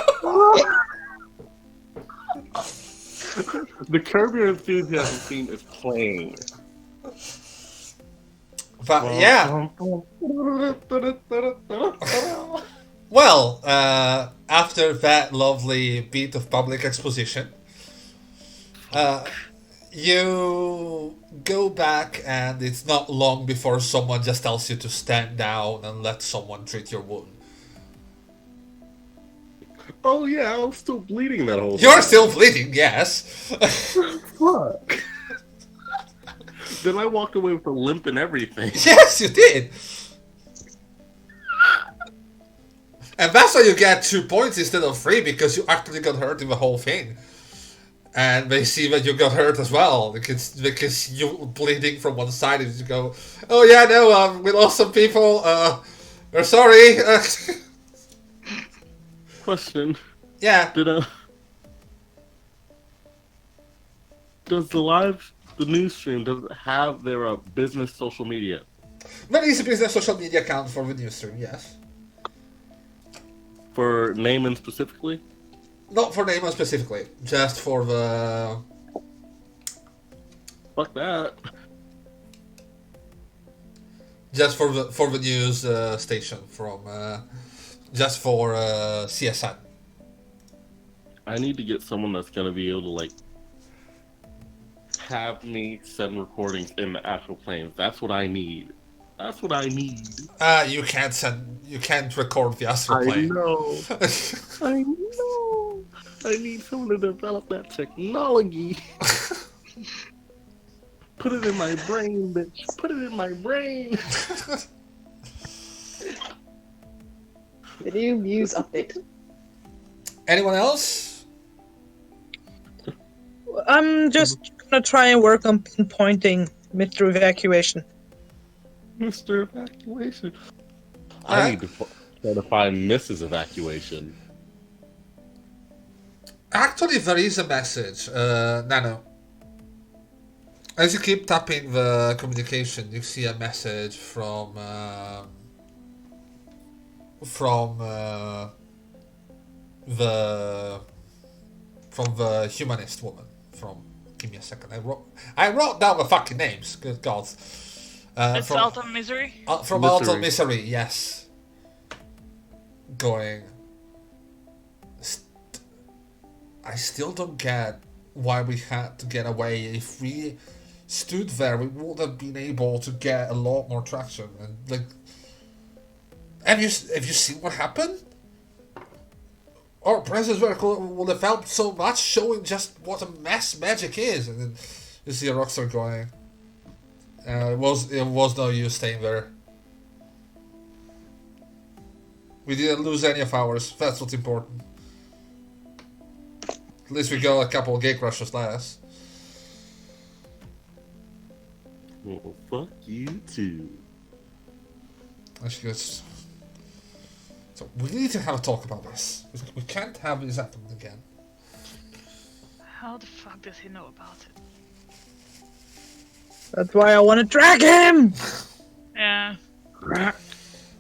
The Curb Your Enthusiasm theme is playing. But yeah. Well, after that lovely bit of public exposition, you go back, and it's not long before someone just tells you to stand down and let someone treat your wound. Oh yeah, I was still bleeding that whole time. You're still bleeding, yes. Fuck. Then I walked away with a limp and everything. Yes, you did. And that's why you get 2 points instead of 3, because you actually got hurt in the whole thing. And they see that you got hurt as well, because you bleeding from one side, and you go, "Oh yeah, no, we lost some people. We're sorry." Question. Yeah. Does the news stream, does it have their business social media? There is a business social media account for the newsroom, yes. For Naaman specifically? Not for Neymar specifically, just for the. Fuck that. Just for the news station from. Just for CSN. I need to get someone that's gonna be able to like have me send recordings in the actual planes. That's what I need. That's what I need. You can't send. you can't record the Azure I Plaza. know. I know. I need someone to develop that technology. Put it in my brain, bitch. Put it in my brain. The new Muse update. Anyone else? I'm just gonna try and work on pinpointing Mr. Evacuation. Mr. Evacuation. I Alright. need to try to find Mrs. Evacuation. Actually, there is a message, Nano. As you keep tapping the communication, you see a message from the humanist woman. Give me a second. I wrote down the fucking names. Good God. It's Alton Misery. From Misery. Alton Misery, yes. Going. I still don't get why we had to get away. If we stood there, we would have been able to get a lot more traction. And like, have you seen what happened? Our presence would have helped so much, showing just what a mess magic is. And then you see Rochster going. It was no use staying there. We didn't lose any of ours. That's what's important. At least we got a couple of gate rushes last. Well, fuck you too. And she goes, so we need to have a talk about this. We can't have this happen again. How the fuck does he know about it? That's why I want to drag him! Yeah.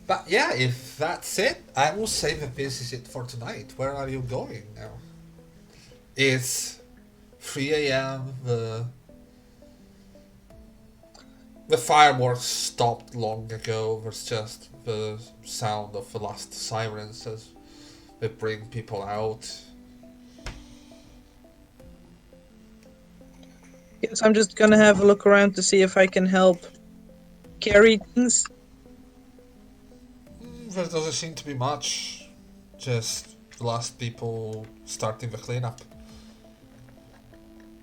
But yeah, if that's it, I will say that this is it for tonight. Where are you going now? It's 3 a.m. The fireworks stopped long ago. There's just the sound of the last sirens as they bring people out. Yes, I'm just gonna have a look around to see if I can help carry things. There doesn't seem to be much. Just the last people starting the cleanup.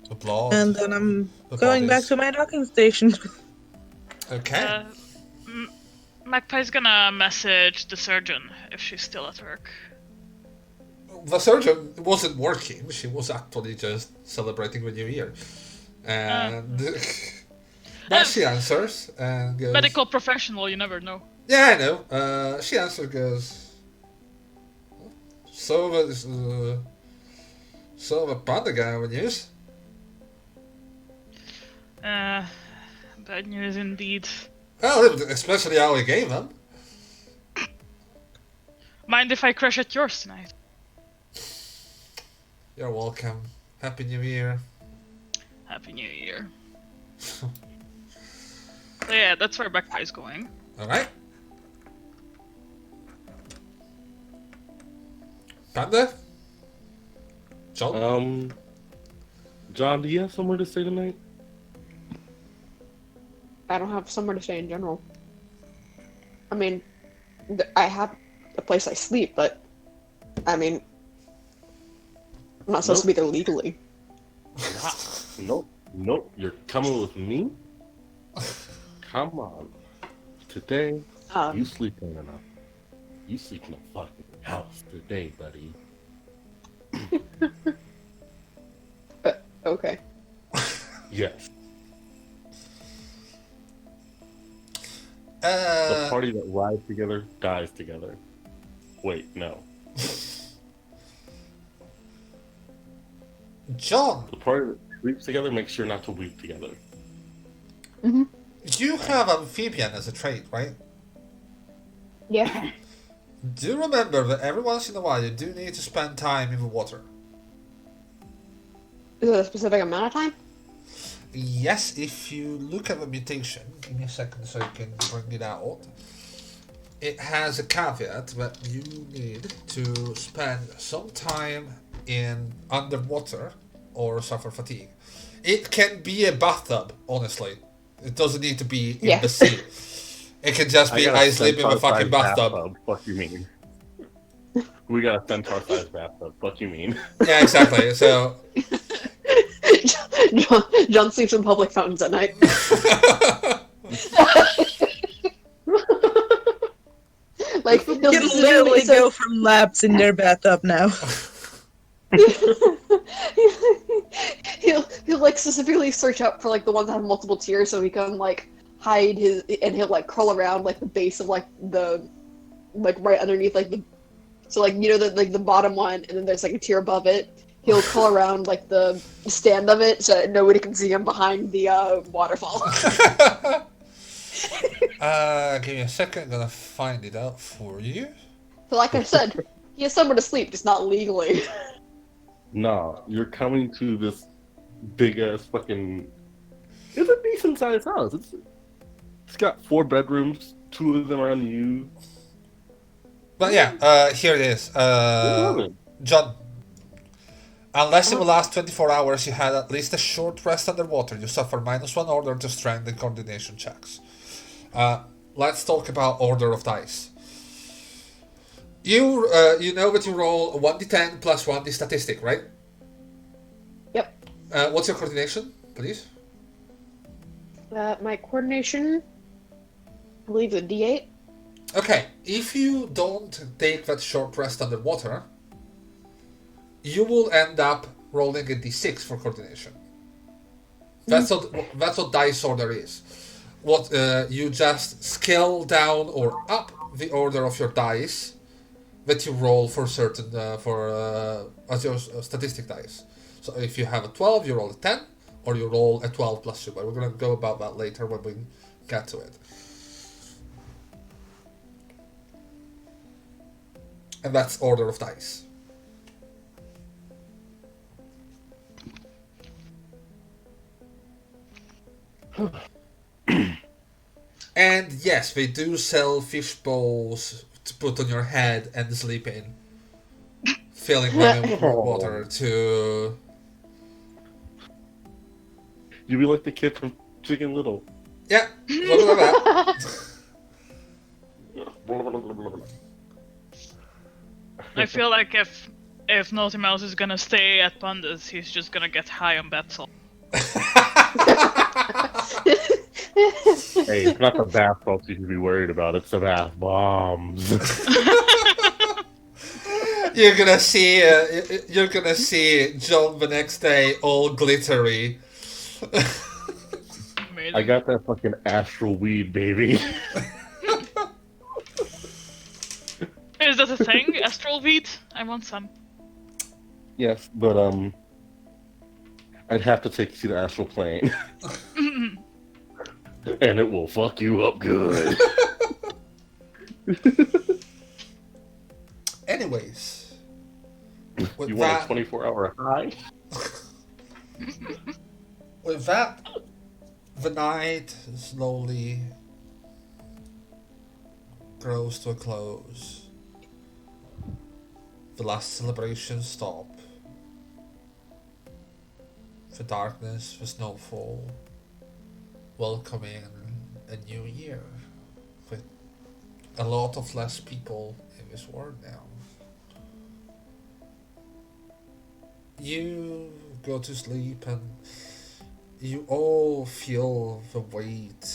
The blood. And then I'm the going back bodies. to my docking station. Okay. Magpie's gonna message the surgeon if she's still at work. The surgeon wasn't working. She was actually just celebrating the new year. And but she answers and goes, Medical professional, you never know. yeah, I know. She answers, goes, so the panda guy with news. Bad news indeed. Well, especially how he gave them. Mind if I crash at yours tonight? You're welcome. Happy New Year. Happy New Year. So yeah, that's where Magpie's going. Alright. Panda? John? John, do you have somewhere to stay tonight? I don't have somewhere to stay in general. I mean, I have a place I sleep, but I mean, I'm not supposed to be there legally. Nope. You're coming with me? Come on. Today, you sleep in You sleep in a fucking house today, buddy. Okay. Yes. The Uh, party that rides together dies together. Wait, no. John, The party that sleeps together makes sure not to weep together. you have amphibian as a trait, right? Yeah. Do remember that every once in a while you do need to spend time in the water. Is it a specific amount of time? Yes, if you look at the mutation, give me a second so I can bring it out. It has a caveat that you need to spend some time in underwater or suffer fatigue. It can be a bathtub, honestly. It doesn't need to be in Yeah. the sea. It can just be I sleep in a fucking bathtub. Fuck you mean? We got a centaur-sized bathtub. Fuck you mean? Yeah, exactly. So John sleeps in public fountains at night. Like You can literally go from laps in their bathtub now. he'll like specifically search out for like the ones that have multiple tiers so he can like hide his, and he'll like crawl around like the base of like the like right underneath like the, so like you know the like the bottom one and then there's like a tier above it. He'll crawl around like the stand of it so that nobody can see him behind the waterfall. Give me a second, I'm gonna find it out for you. So like I said, he has somewhere to sleep, just not legally. Nah, you're coming to this big ass fucking. It's a decent sized house. It's got 4 bedrooms, 2 of them are unused. But yeah, here it is. John, unless it will last 24 hours, you had at least a short rest underwater. You suffer -1 order to strength and coordination checks. Let's talk about order of dice. You know that you roll a 1d10 plus 1d statistic, right? Yep. What's your coordination, please? My coordination, I believe a D8. Okay, if you don't take that short rest underwater, you will end up rolling a d6 for coordination. That's what dice order is. What you just scale down or up the order of your dice that you roll for certain as your statistic dice. So if you have a 12, you roll a 10, or you roll a 12 plus 2. But we're gonna go about that later when we get to it. And that's order of dice. And yes, they do sell fish bowls to put on your head and sleep in. Filling them with water to... You be like the kid from Chicken Little. Yeah, look at that. I feel like if Naughty Mouse is gonna stay at Pandas, he's just gonna get high on bath salt. Hey, it's not the bath salts you should be worried about, it's the bath bombs. You're gonna see John the next day all glittery. Amazing. I got that fucking astral weed, baby. Is that a thing? Astral weed? I want some. Yes, but I'd have to take you to the astral plane. And it will fuck you up good. Anyways, You want a 24-hour high? With that, the night slowly grows to a close. The last celebrations stop. The darkness, the snowfall, welcoming a new year with a lot of less people in this world now. You go to sleep and you all feel the weight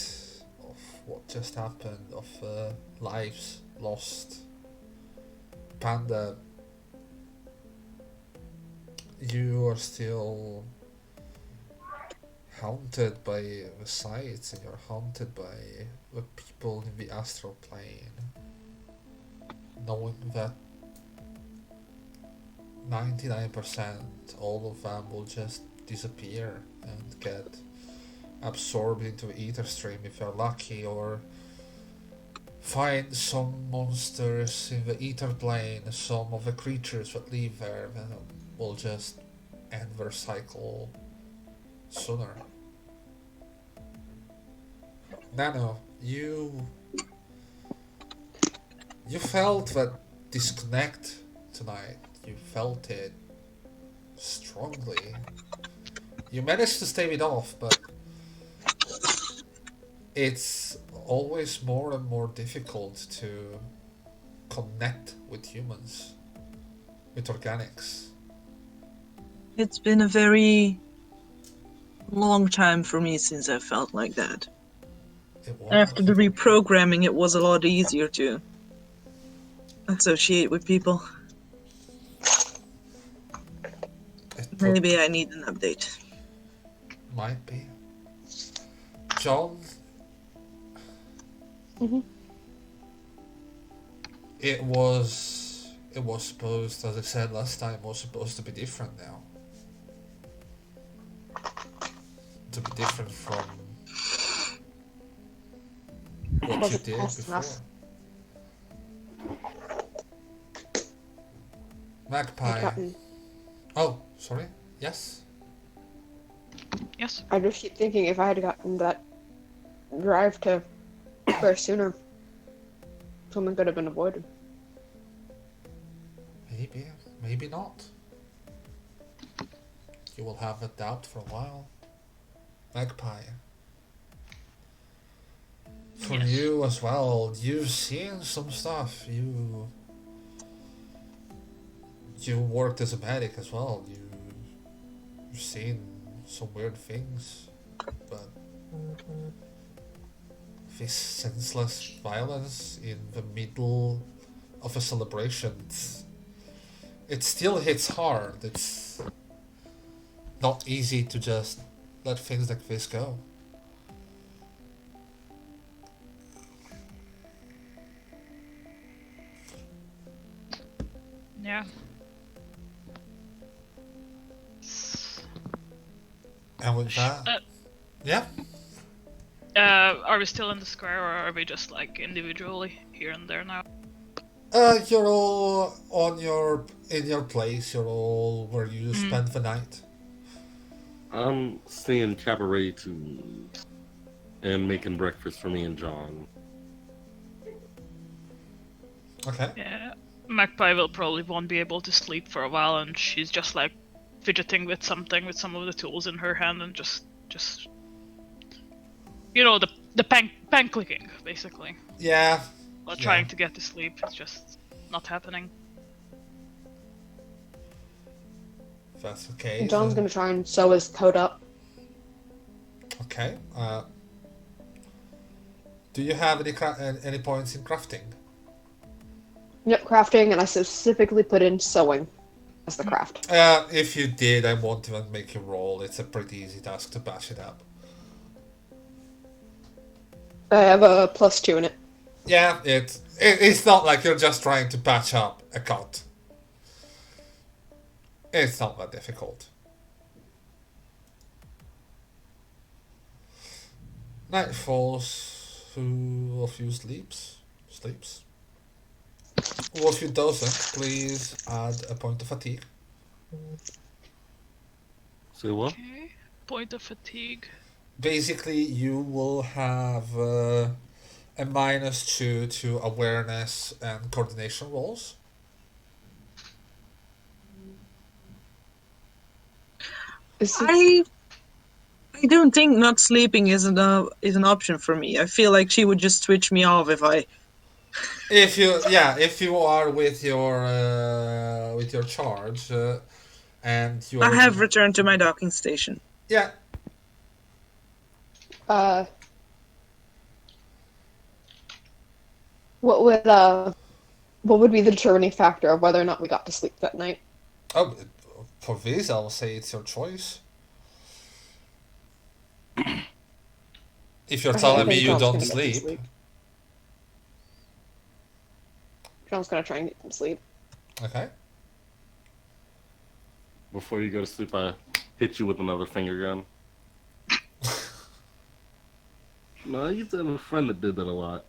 of what just happened, of lives lost. Panda, you are still haunted by the sights and you're haunted by the people in the astral plane, knowing that 99% all of them will just disappear and get absorbed into the ether stream if you're lucky, or find some monsters in the ether plane, some of the creatures that live there that will just end their cycle sooner. Nano, you felt that disconnect tonight. You felt it strongly. You managed to stave it off, but it's always more and more difficult to connect with humans, with organics. It's been a very long time for me since I felt like that. It was. After the reprogramming, it was a lot easier to associate with people. Maybe I need an update. Might be. John? It was supposed, as I said last time, was supposed to be different now. To be different from what you Wasn't did fast before. enough. Magpie. Oh, sorry. Yes? Yes. I just keep thinking if I had gotten that drive to Square sooner, something could have been avoided. Maybe. Maybe not. You will have a doubt for a while. Magpie. For Yes. you as well, you've seen some stuff. You worked as a medic as well. You've seen some weird things, but this senseless violence in the middle of a celebration, it still hits hard. It's not easy to just let things like this go. Yeah. And with that, yeah. Are we still in the square, or are we just like individually here and there now? You're all in your place. You're all where you spend the night. I'm seeing cabaret too, and making breakfast for me and John. Okay. Yeah. Magpie will probably won't be able to sleep for a while, and she's just like fidgeting with something with some of the tools in her hand, and just you know, the pen clicking basically. Yeah. While trying to get to sleep, it's just not happening. That's okay. John's then. gonna try and sew his coat up. Okay. Do you have any points in crafting? Yep, crafting, and I specifically put in sewing as the craft. If you did, I won't even make you roll. It's a pretty easy task to patch it up. I have a +2 in it. Yeah, it's not like you're just trying to patch up a cut. It's not that difficult. Night falls. Who of you sleeps? Who of you doesn't, please add a point of fatigue. Say what? Okay. Point of fatigue. Basically, you will have a -2 to awareness and coordination rolls. I don't think not sleeping is an option for me. I feel like she would just switch me off if I. If you are with your charge, and you I are. have returned to my docking station. Yeah. What would be the determining factor of whether or not we got to sleep that night? Oh, for this, I'll say it's your choice. If you're I telling think me you John's don't gonna get some sleep. John's gonna try and get some sleep. Okay. Before you go to sleep, I hit you with another finger gun. No, I used to have a friend that did that a lot.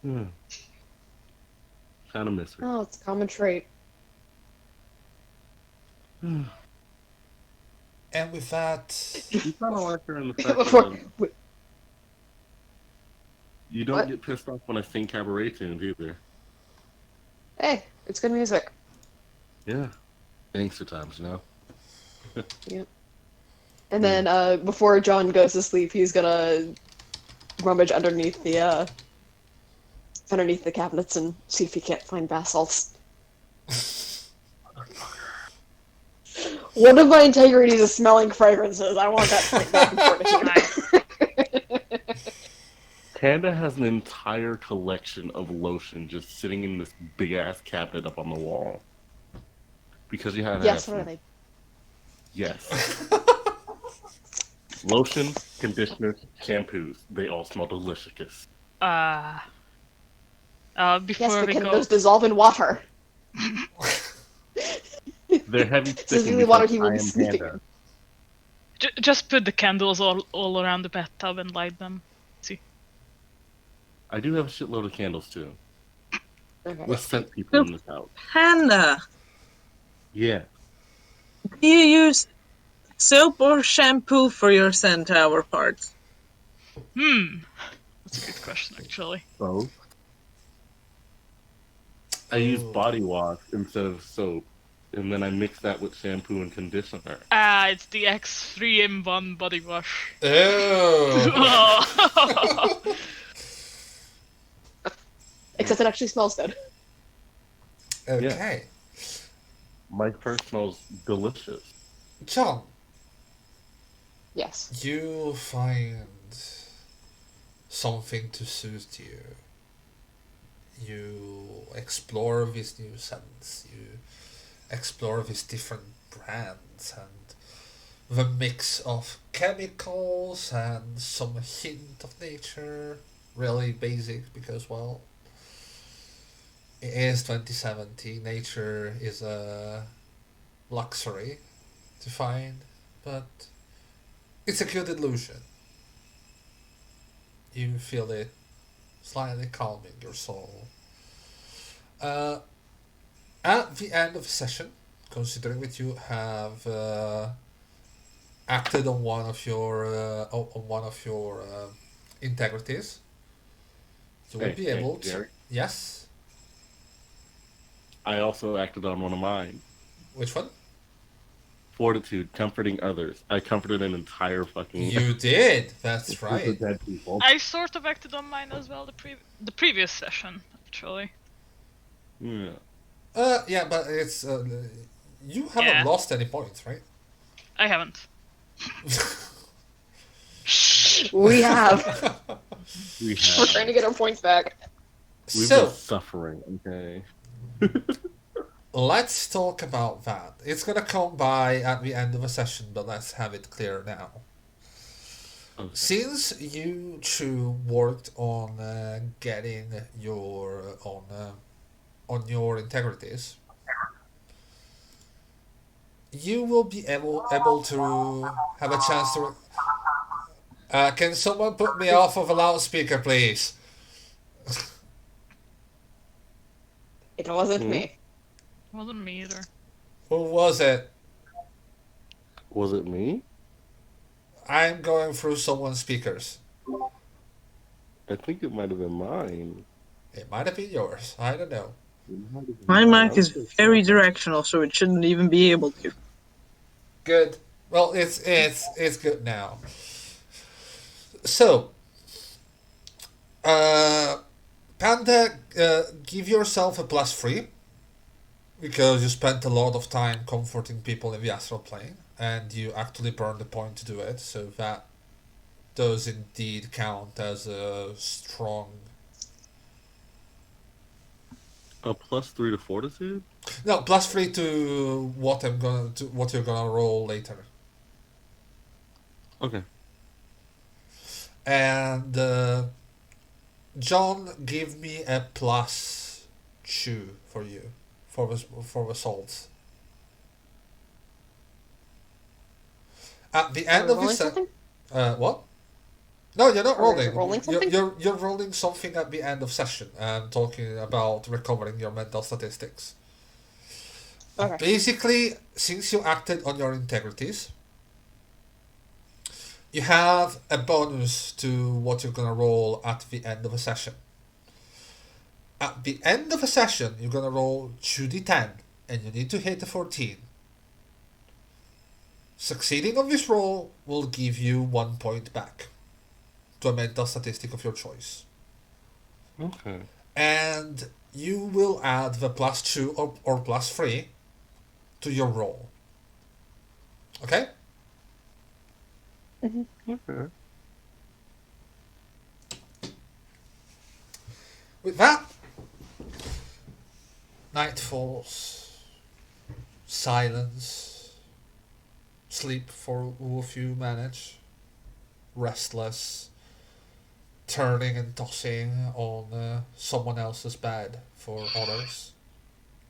Kind of miss her. Oh, it's a common trait. And with that, You kind of like her in the fact Before, that you don't What? get pissed off when I sing cabaret tunes either. hey, it's good music. Yeah. Gangster times, you know? Yep. And then before John goes to sleep, he's gonna rummage underneath the cabinets and see if you can't find bath salts. One of my integrities is smelling fragrances. I want that point back in fortitude. Tanda has an entire collection of lotion just sitting in this big ass cabinet up on the wall. Because you have Yes, what are they? Yes. Lotion, conditioners, shampoos. They all smell delicious. Before Yes, but we can go, those dissolve in water? They're heavy This is sticking the water because he will I be am sleeping Panda. in. just put the candles all around the bathtub and light them. See. I do have a shitload of candles too. Okay. Let's scent people in this house. Hannah, Yeah. do you use soap or shampoo for your scent tower parts? That's a good question, actually. So I use body wash instead of soap, and then I mix that with shampoo and conditioner. It's the X3-in-1 body wash. Ew. Oh. Except it actually smells good. Okay. My fur smells delicious. John, Yes. you find something to suit you. You explore these new scents. You explore these different brands and the mix of chemicals and some hint of nature. Really basic because, well, it is 2070. Nature is a luxury to find, but it's a good illusion. You feel it slightly calming your soul. At the end of the session, considering that you have acted on one of your integrities, you will be able to. Gary. Yes. I also acted on one of mine. Which one? Fortitude, comforting others. I comforted an entire fucking You did. That's group of right. dead people. I sort of acted on mine as well the previous session, actually. Yeah. Yeah, but it's you haven't Yeah. lost any points, right? I haven't. We have. We We're trying have. to get our points back. We've So been suffering, okay? let's talk about that. It's gonna come by at the end of a session, but let's have it clear now. Okay. Since you two worked on getting your on your integrities, you will be able to have a chance to. Can someone put me off of a loudspeaker, please? It wasn't me. Wasn't me either. Who was it? Was it me? I'm going through someone's speakers. I think it might have been mine. It might have been yours. I don't know. It might have been My mine. mic is very directional, so it shouldn't even be able to. Good. Well, it's good now. So, Panda, give yourself a +3 because you spent a lot of time comforting people in the astral plane, and you actually burned the point to do it. So that does indeed count as a strong. A +3 to fortitude? No, +3 to what you're gonna roll later. Okay. And John, give me a +2 for you for the salts. At the end of rolling the something? what? No, you're not Or is it rolling. rolling something? You're rolling something at the end of session and talking about recovering your mental statistics. Okay. Basically, since you acted on your integrities, you have a bonus to what you're gonna roll at the end of a session. At the end of a session, you're gonna roll 2d10, and you need to hit a 14. Succeeding on this roll will give you 1 point back. to a mental statistic of your choice. Okay. And you will add the +2 or +3 to your roll. Okay? Okay. With that, night falls, silence, sleep for all of you manage, restless, turning and tossing on someone else's bed for others,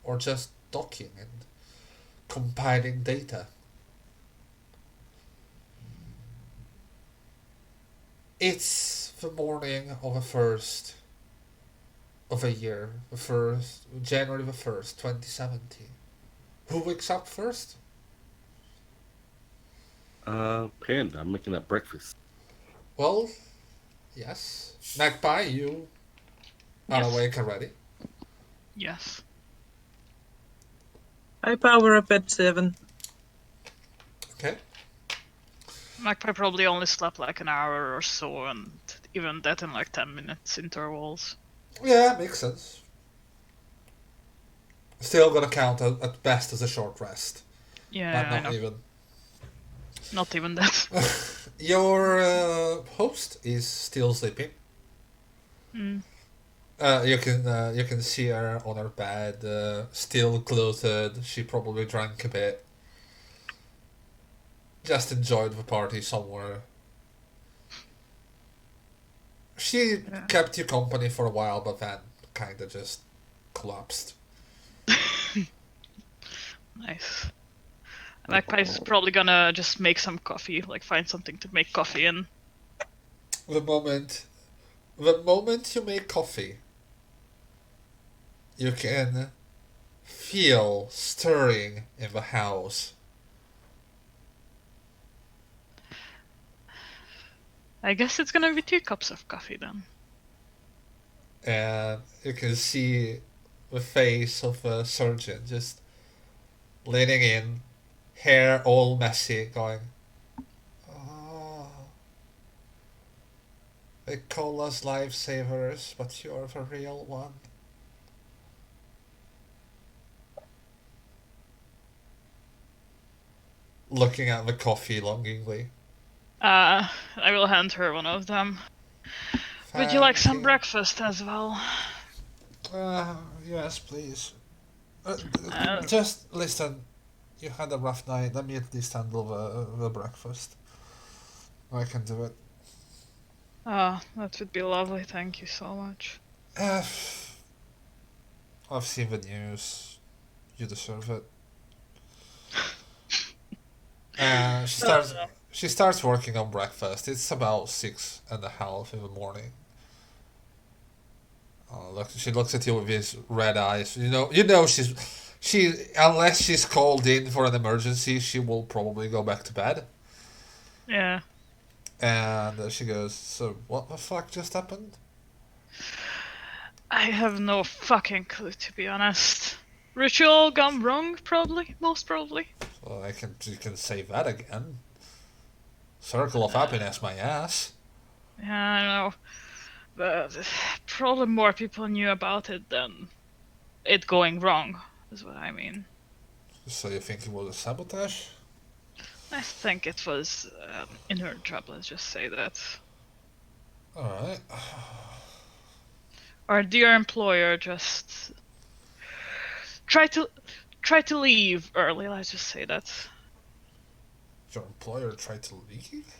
or just docking and compiling data. It's the morning of the first of a year, the first January the 1st, 2017. Who wakes up first? Panda, I'm making that breakfast. Well, yes. Magpie, you are Yes. awake already. Yes. I power up at 7. Okay. Magpie probably only slept like an hour or so, and even that in like 10 minutes intervals. Yeah, makes sense. Still gonna count at best as a short rest. Yeah, But I not know. even. Not even that. Your host is still sleeping. Mm. You can see her on her bed, still clothed. She probably drank a bit. Just enjoyed the party somewhere. She Yeah. kept you company for a while, but then kind of just collapsed. Nice. Magpie's probably gonna just make some coffee, like find something to make coffee in. The moment you make coffee, you can feel stirring in the house. I guess it's gonna be 2 cups of coffee then. And you can see the face of a surgeon just leaning in, hair all messy, going, "Oh, they call us lifesavers, but you're the real one." Looking at the coffee longingly. I will hand her one of them. Would you like Thank some you. breakfast as well? Yes, please. Uh, Just listen. You had a rough night. Let me at least handle the breakfast. I can do it. Oh, that would be lovely, thank you so much. I've seen the news. You deserve it. And she starts working on breakfast. It's about 6:30 in the morning. She looks at you with these red eyes. You know she unless she's called in for an emergency, she will probably go back to bed. Yeah. And she goes, "So what the fuck just happened?" I have no fucking clue, to be honest. Ritual gone wrong, probably. Most probably. Well, you can say that again. Circle of happiness, my ass. Yeah, I know. But probably more people knew about it than it going wrong, is what I mean. So you think it was a sabotage? I think it was in her job, let's just say that. Alright. Our dear employer just try to leave early, let's just say that. Your employer tried to leave?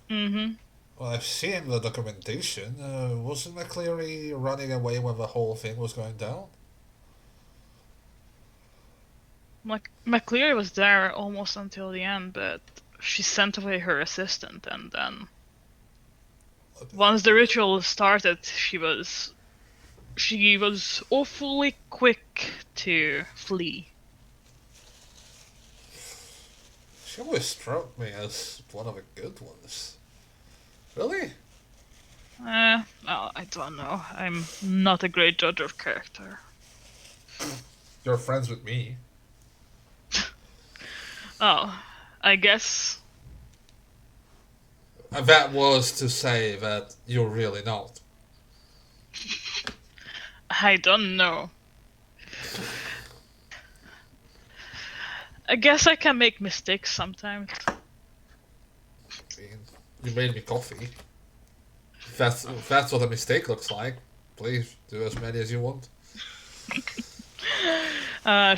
Mm-hmm. Well, I've seen the documentation. Wasn't McCleary running away when the whole thing was going down? McCleary was there almost until the end, but she sent away her assistant, and then once the ritual started, she was awfully quick to flee. She always struck me as one of the good ones. Really? Well, I don't know. I'm not a great judge of character. You're friends with me. Oh, I guess. That was to say that you're really not. I don't know. I guess I can make mistakes sometimes. I mean, you made me coffee. If that's what a mistake looks like, please do as many as you want.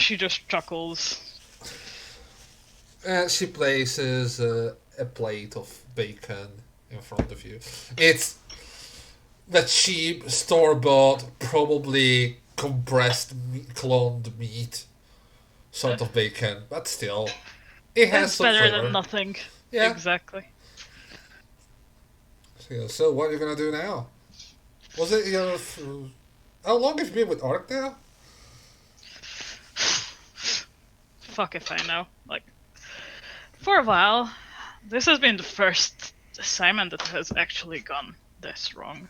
She just chuckles. She places a plate of bacon in front of you. It's the cheap store-bought, probably compressed, cloned meat sort of bacon, but still, it has It's some better flavor. than nothing. Yeah. Exactly. So what are you gonna do now? Was it your? How long have you been with Ark now? Fuck if I know. Like, for a while, this has been the first assignment that has actually gone this wrong.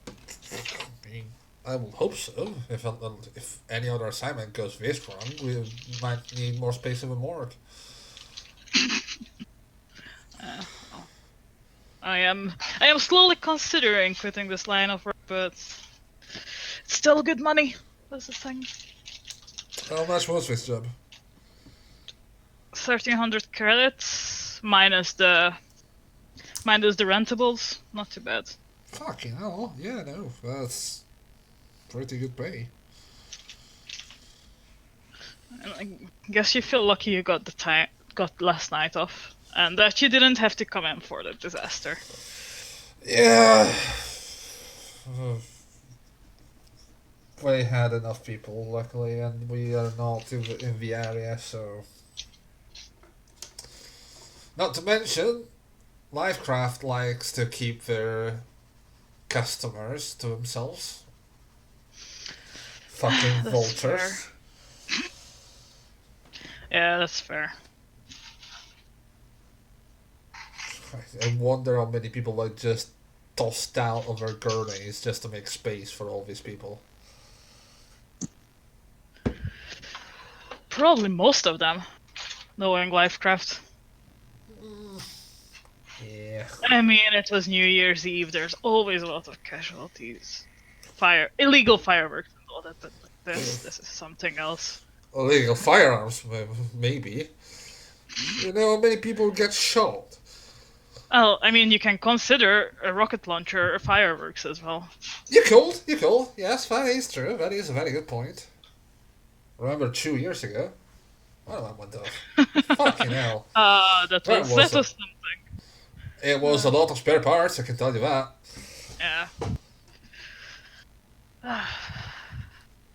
I mean, I will hope so. If any other assignment goes this wrong, we might need more space in the morgue. I am slowly considering quitting this line of work, but it's still good money. That's the thing. How much was this job? 1,300 credits minus the rentables. Not too bad. Fucking hell. Yeah, no, that's pretty good pay. And I guess you feel lucky you got last night off, and that you didn't have to come in for the disaster. Yeah. We had enough people, luckily, and we are not in the area, so. Not to mention, Lifecraft likes to keep their customers to themselves. Fucking That's vultures. Yeah, that's fair. I wonder how many people like just tossed out of their gurneys just to make space for all these people. Probably most of them, knowing Lifecraft. Yeah. I mean, it was New Year's Eve. There's always a lot of casualties, illegal fireworks, and all that. But this is something else. Illegal firearms, maybe. You know how many people get shot? Well, I mean, you can consider a rocket launcher or fireworks as well. You could. Yes, that is true. That is a very good point. Remember 2 years ago? One of them went off. Fucking hell. That was something. It was a lot of spare parts, I can tell you that. Yeah.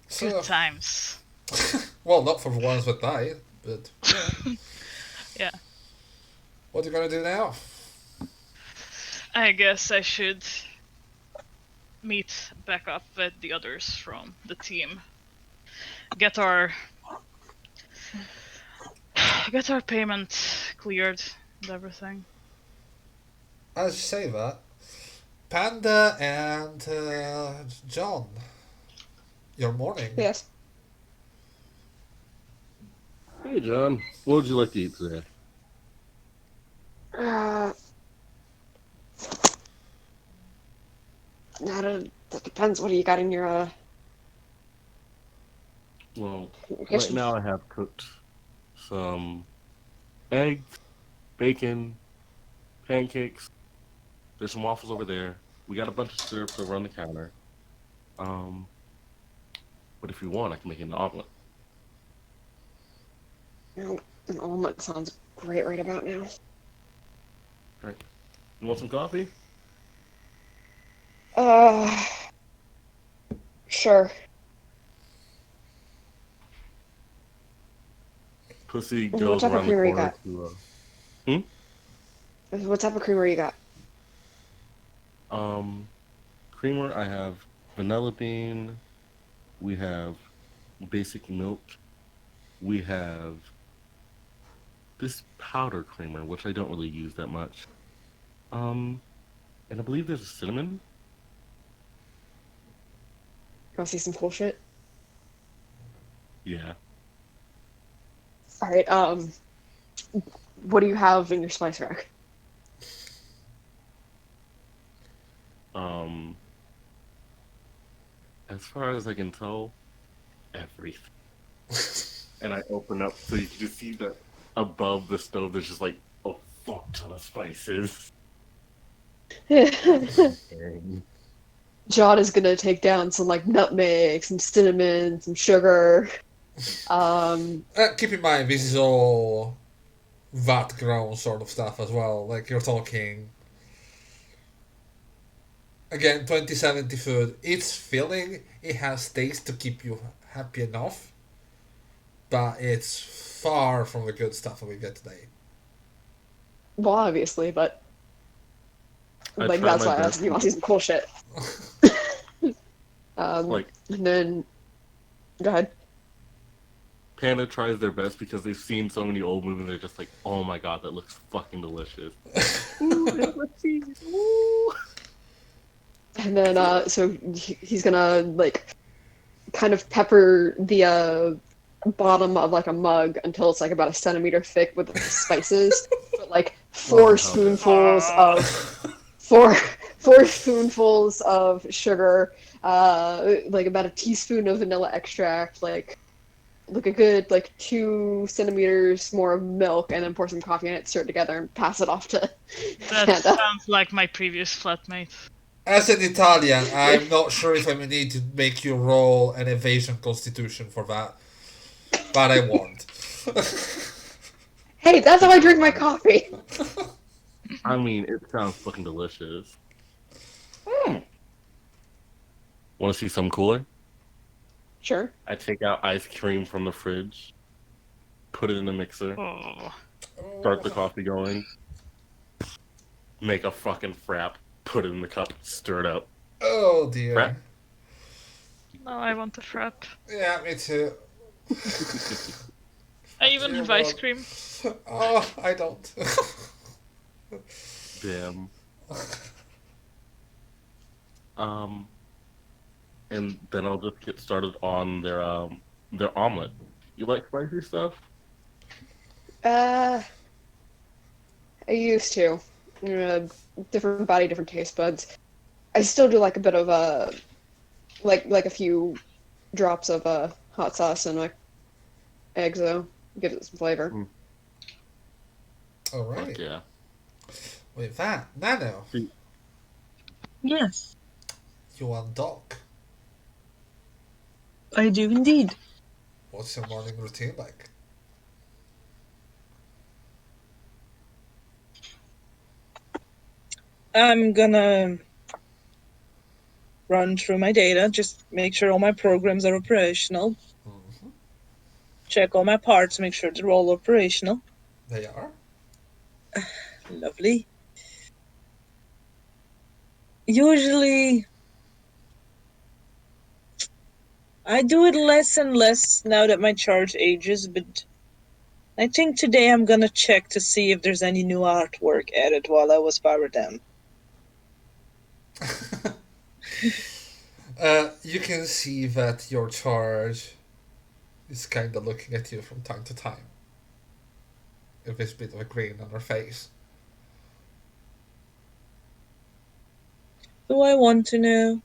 So, Good times. well, not for the ones that died, but yeah. Yeah. What are you gonna do now? I guess I should meet back up with the others from the team. Get our payment cleared and everything. As you say that, Panda and John, your morning. Yes. Hey, John. What would you like to eat today? That depends. What do you got in your Well, guess right you- now I have cooked some eggs, bacon, pancakes. There's some waffles over there. We got a bunch of syrups over on the counter. But if you want, I can make an omelet. An omelet sounds great right about now. Right. You want some coffee? Sure. Pussy What goes type of around the creamer you corner to. What type of creamer you got? Creamer, I have vanilla bean. We have basic milk. We have this powder creamer, which I don't really use that much. And I believe there's a cinnamon. You want to see some cool shit? Yeah. All right. What do you have in your spice rack? Um, as far as I can tell, everything. And I open up so you can just see that above the stove there's just like a fuck ton of spices. And John is gonna take down some like nutmeg, some cinnamon, some sugar. Keep in mind, this is all vat grown sort of stuff as well. Like you're talking. Again, 2070 food. It's filling. It has taste to keep you happy enough, but it's far from the good stuff that we get today. Well, obviously, but I like try that's my why I best. asked you want to see some cool shit. Like And then go ahead. Panda tries their best because they've seen so many old movies. They're just like, oh my god, that looks fucking delicious. Ooh, let's see. Ooh. And then so he's gonna like kind of pepper the bottom of like a mug until it's like about a centimeter thick with spices. But like Oh, hell spoonfuls of four spoonfuls of sugar, like about a teaspoon of vanilla extract, like a good like 2 centimeters more of milk, and then pour some coffee in it, stir it together, and pass it off to That Panda. sounds like my previous flatmate. As an Italian, I'm not sure if I may need to make you roll an evasion constitution for that, but I won't. Hey, that's how I drink my coffee. I mean, it sounds fucking delicious. Want to see something cooler? Sure. I take out ice cream from the fridge, put it in the mixer, Oh. start the coffee going, make a fucking frap, put it in the cup, stir it up. Oh dear. Frap? No, I want a frap. Yeah, me too. I even have ice cream. Oh, I don't. Damn. And then I'll just get started on their omelet. You like spicy stuff? I used to. Different body, different taste buds. I still do like a bit of like a few drops of hot sauce and like eggs though. Gives it some flavor. All right. Fuck yeah. With that, Nano, Yes, you undock. I do indeed. What's your morning routine like? I'm gonna run through my data, just make sure all my programs are operational. Mm-hmm. Check all my parts, make sure they're all operational. They are. Lovely. Usually, I do it less and less now that my charge ages, but I think today I'm gonna check to see if there's any new artwork added while I was powered down. You can see that your charge is kind of looking at you from time to time. With this bit of a grin on her face. Do I want to know?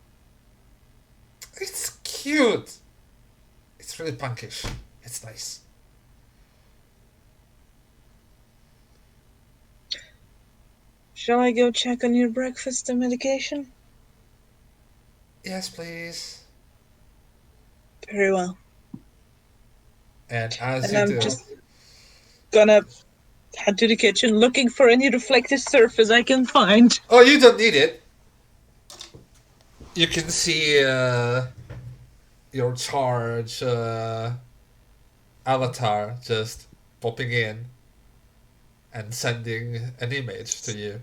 It's cute. It's really punkish. It's nice. Shall I go check on your breakfast and medication? Yes, please. Very well. And as And you I'm do, just gonna head to the kitchen looking for any reflective surface I can find. oh, you don't need it. You can see your charge avatar just popping in and sending an image to you.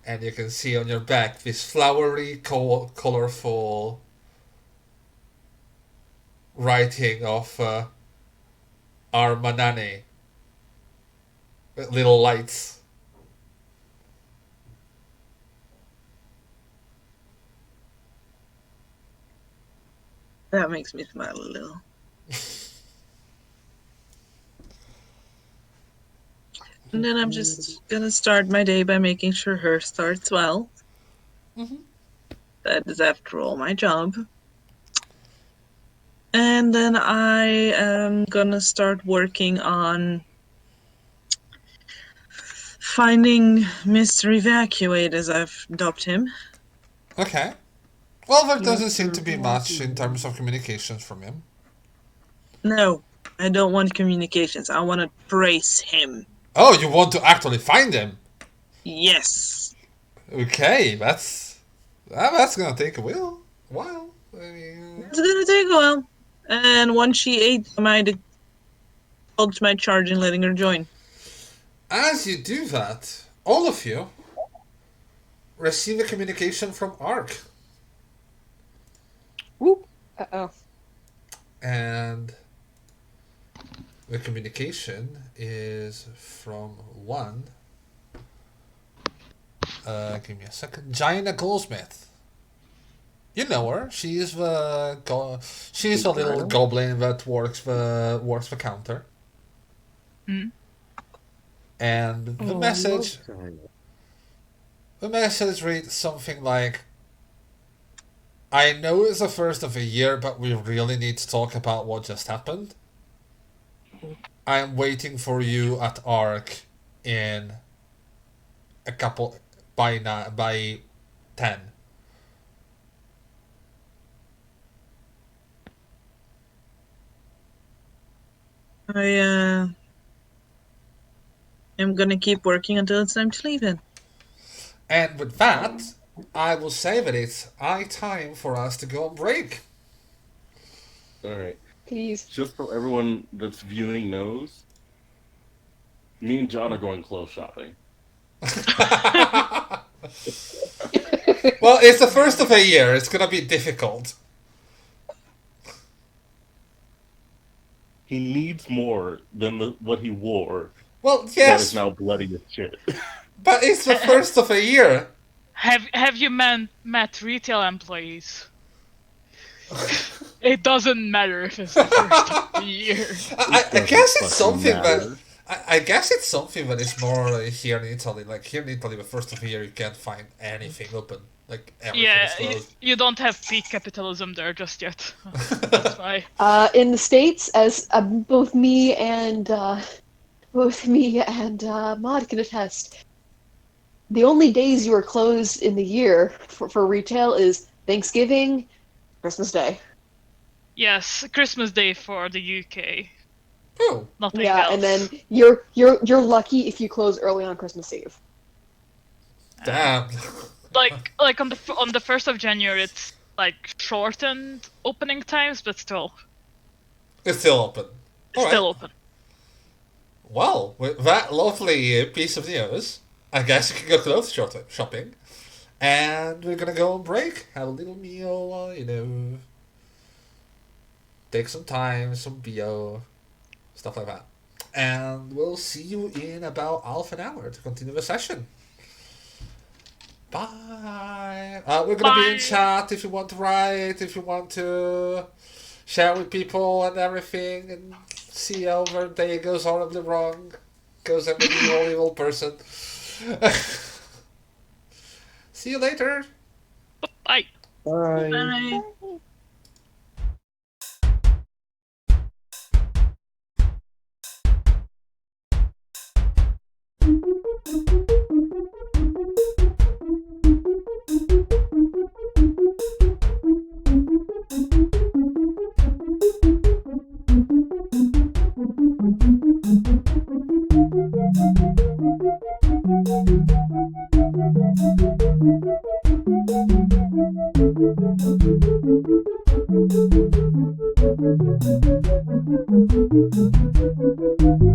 And you can see on your back this flowery, colorful writing of Armanane with little lights. That makes me smile a little. And then I'm just gonna start my day by making sure her starts well. Mhm. That is, after all, my job. And then I am gonna start working on finding Mr. Evacuate, as I've dubbed him. Okay. Well, there doesn't seem to be much in terms of communications from him. No, I don't want communications. I want to trace him. Oh, you want to actually find him? Yes. Okay, that's gonna take a while. I mean, It's gonna take a while. And once she ate, I might indulge my charge in letting her join. as you do that, all of you receive a communication from Ark, Uh-oh. and the communication is from one. Give me a second. Jaina Goldsmith. You know her. She's she's a little goblin that works the counter. Hmm. And the message reads something like, I know it's the first of the year, but we really need to talk about what just happened. I'm waiting for you at Ark in a couple by 10. I am gonna keep working until it's time to leave then. And with that, I will say that it's high time for us to go on break. All right. Please. Just so everyone that's viewing knows, me and John are going clothes shopping. Well, it's the first of a year. It's gonna be difficult. He needs more than what he wore. Well, That yes, is now bloody as shit. but it's the first of a year. Have you met retail employees? It doesn't matter if it's the first of the year. I guess it's fucking something matter. that I guess it's something that is more here in Italy. Like here in Italy, the first of the year you can't find anything open. Like everything Yeah, is closed. you don't have peak capitalism there just yet. That's why. In the States, as both me and Maud can attest, the only days you are closed in the year for retail is Thanksgiving, Christmas Day. Yes, Christmas Day for the UK. Oh, Nothing Yeah, else. and then you're lucky if you close early on Christmas Eve. damn. like on the 1st of January, it's like shortened opening times, but still It's still open. All still right. open. Well, with that lovely piece of news, I guess you can go clothes shopping. And we're gonna go on break, have a little meal, take some time, some bio, stuff like that. And we'll see you in about half an hour to continue the session. Bye. We're gonna be in Bye. chat if you want to write, if you want to share with people and everything, and see how their day goes horribly wrong. Goes every evil person. See you later. Bye. Bye. Bye. Thank you.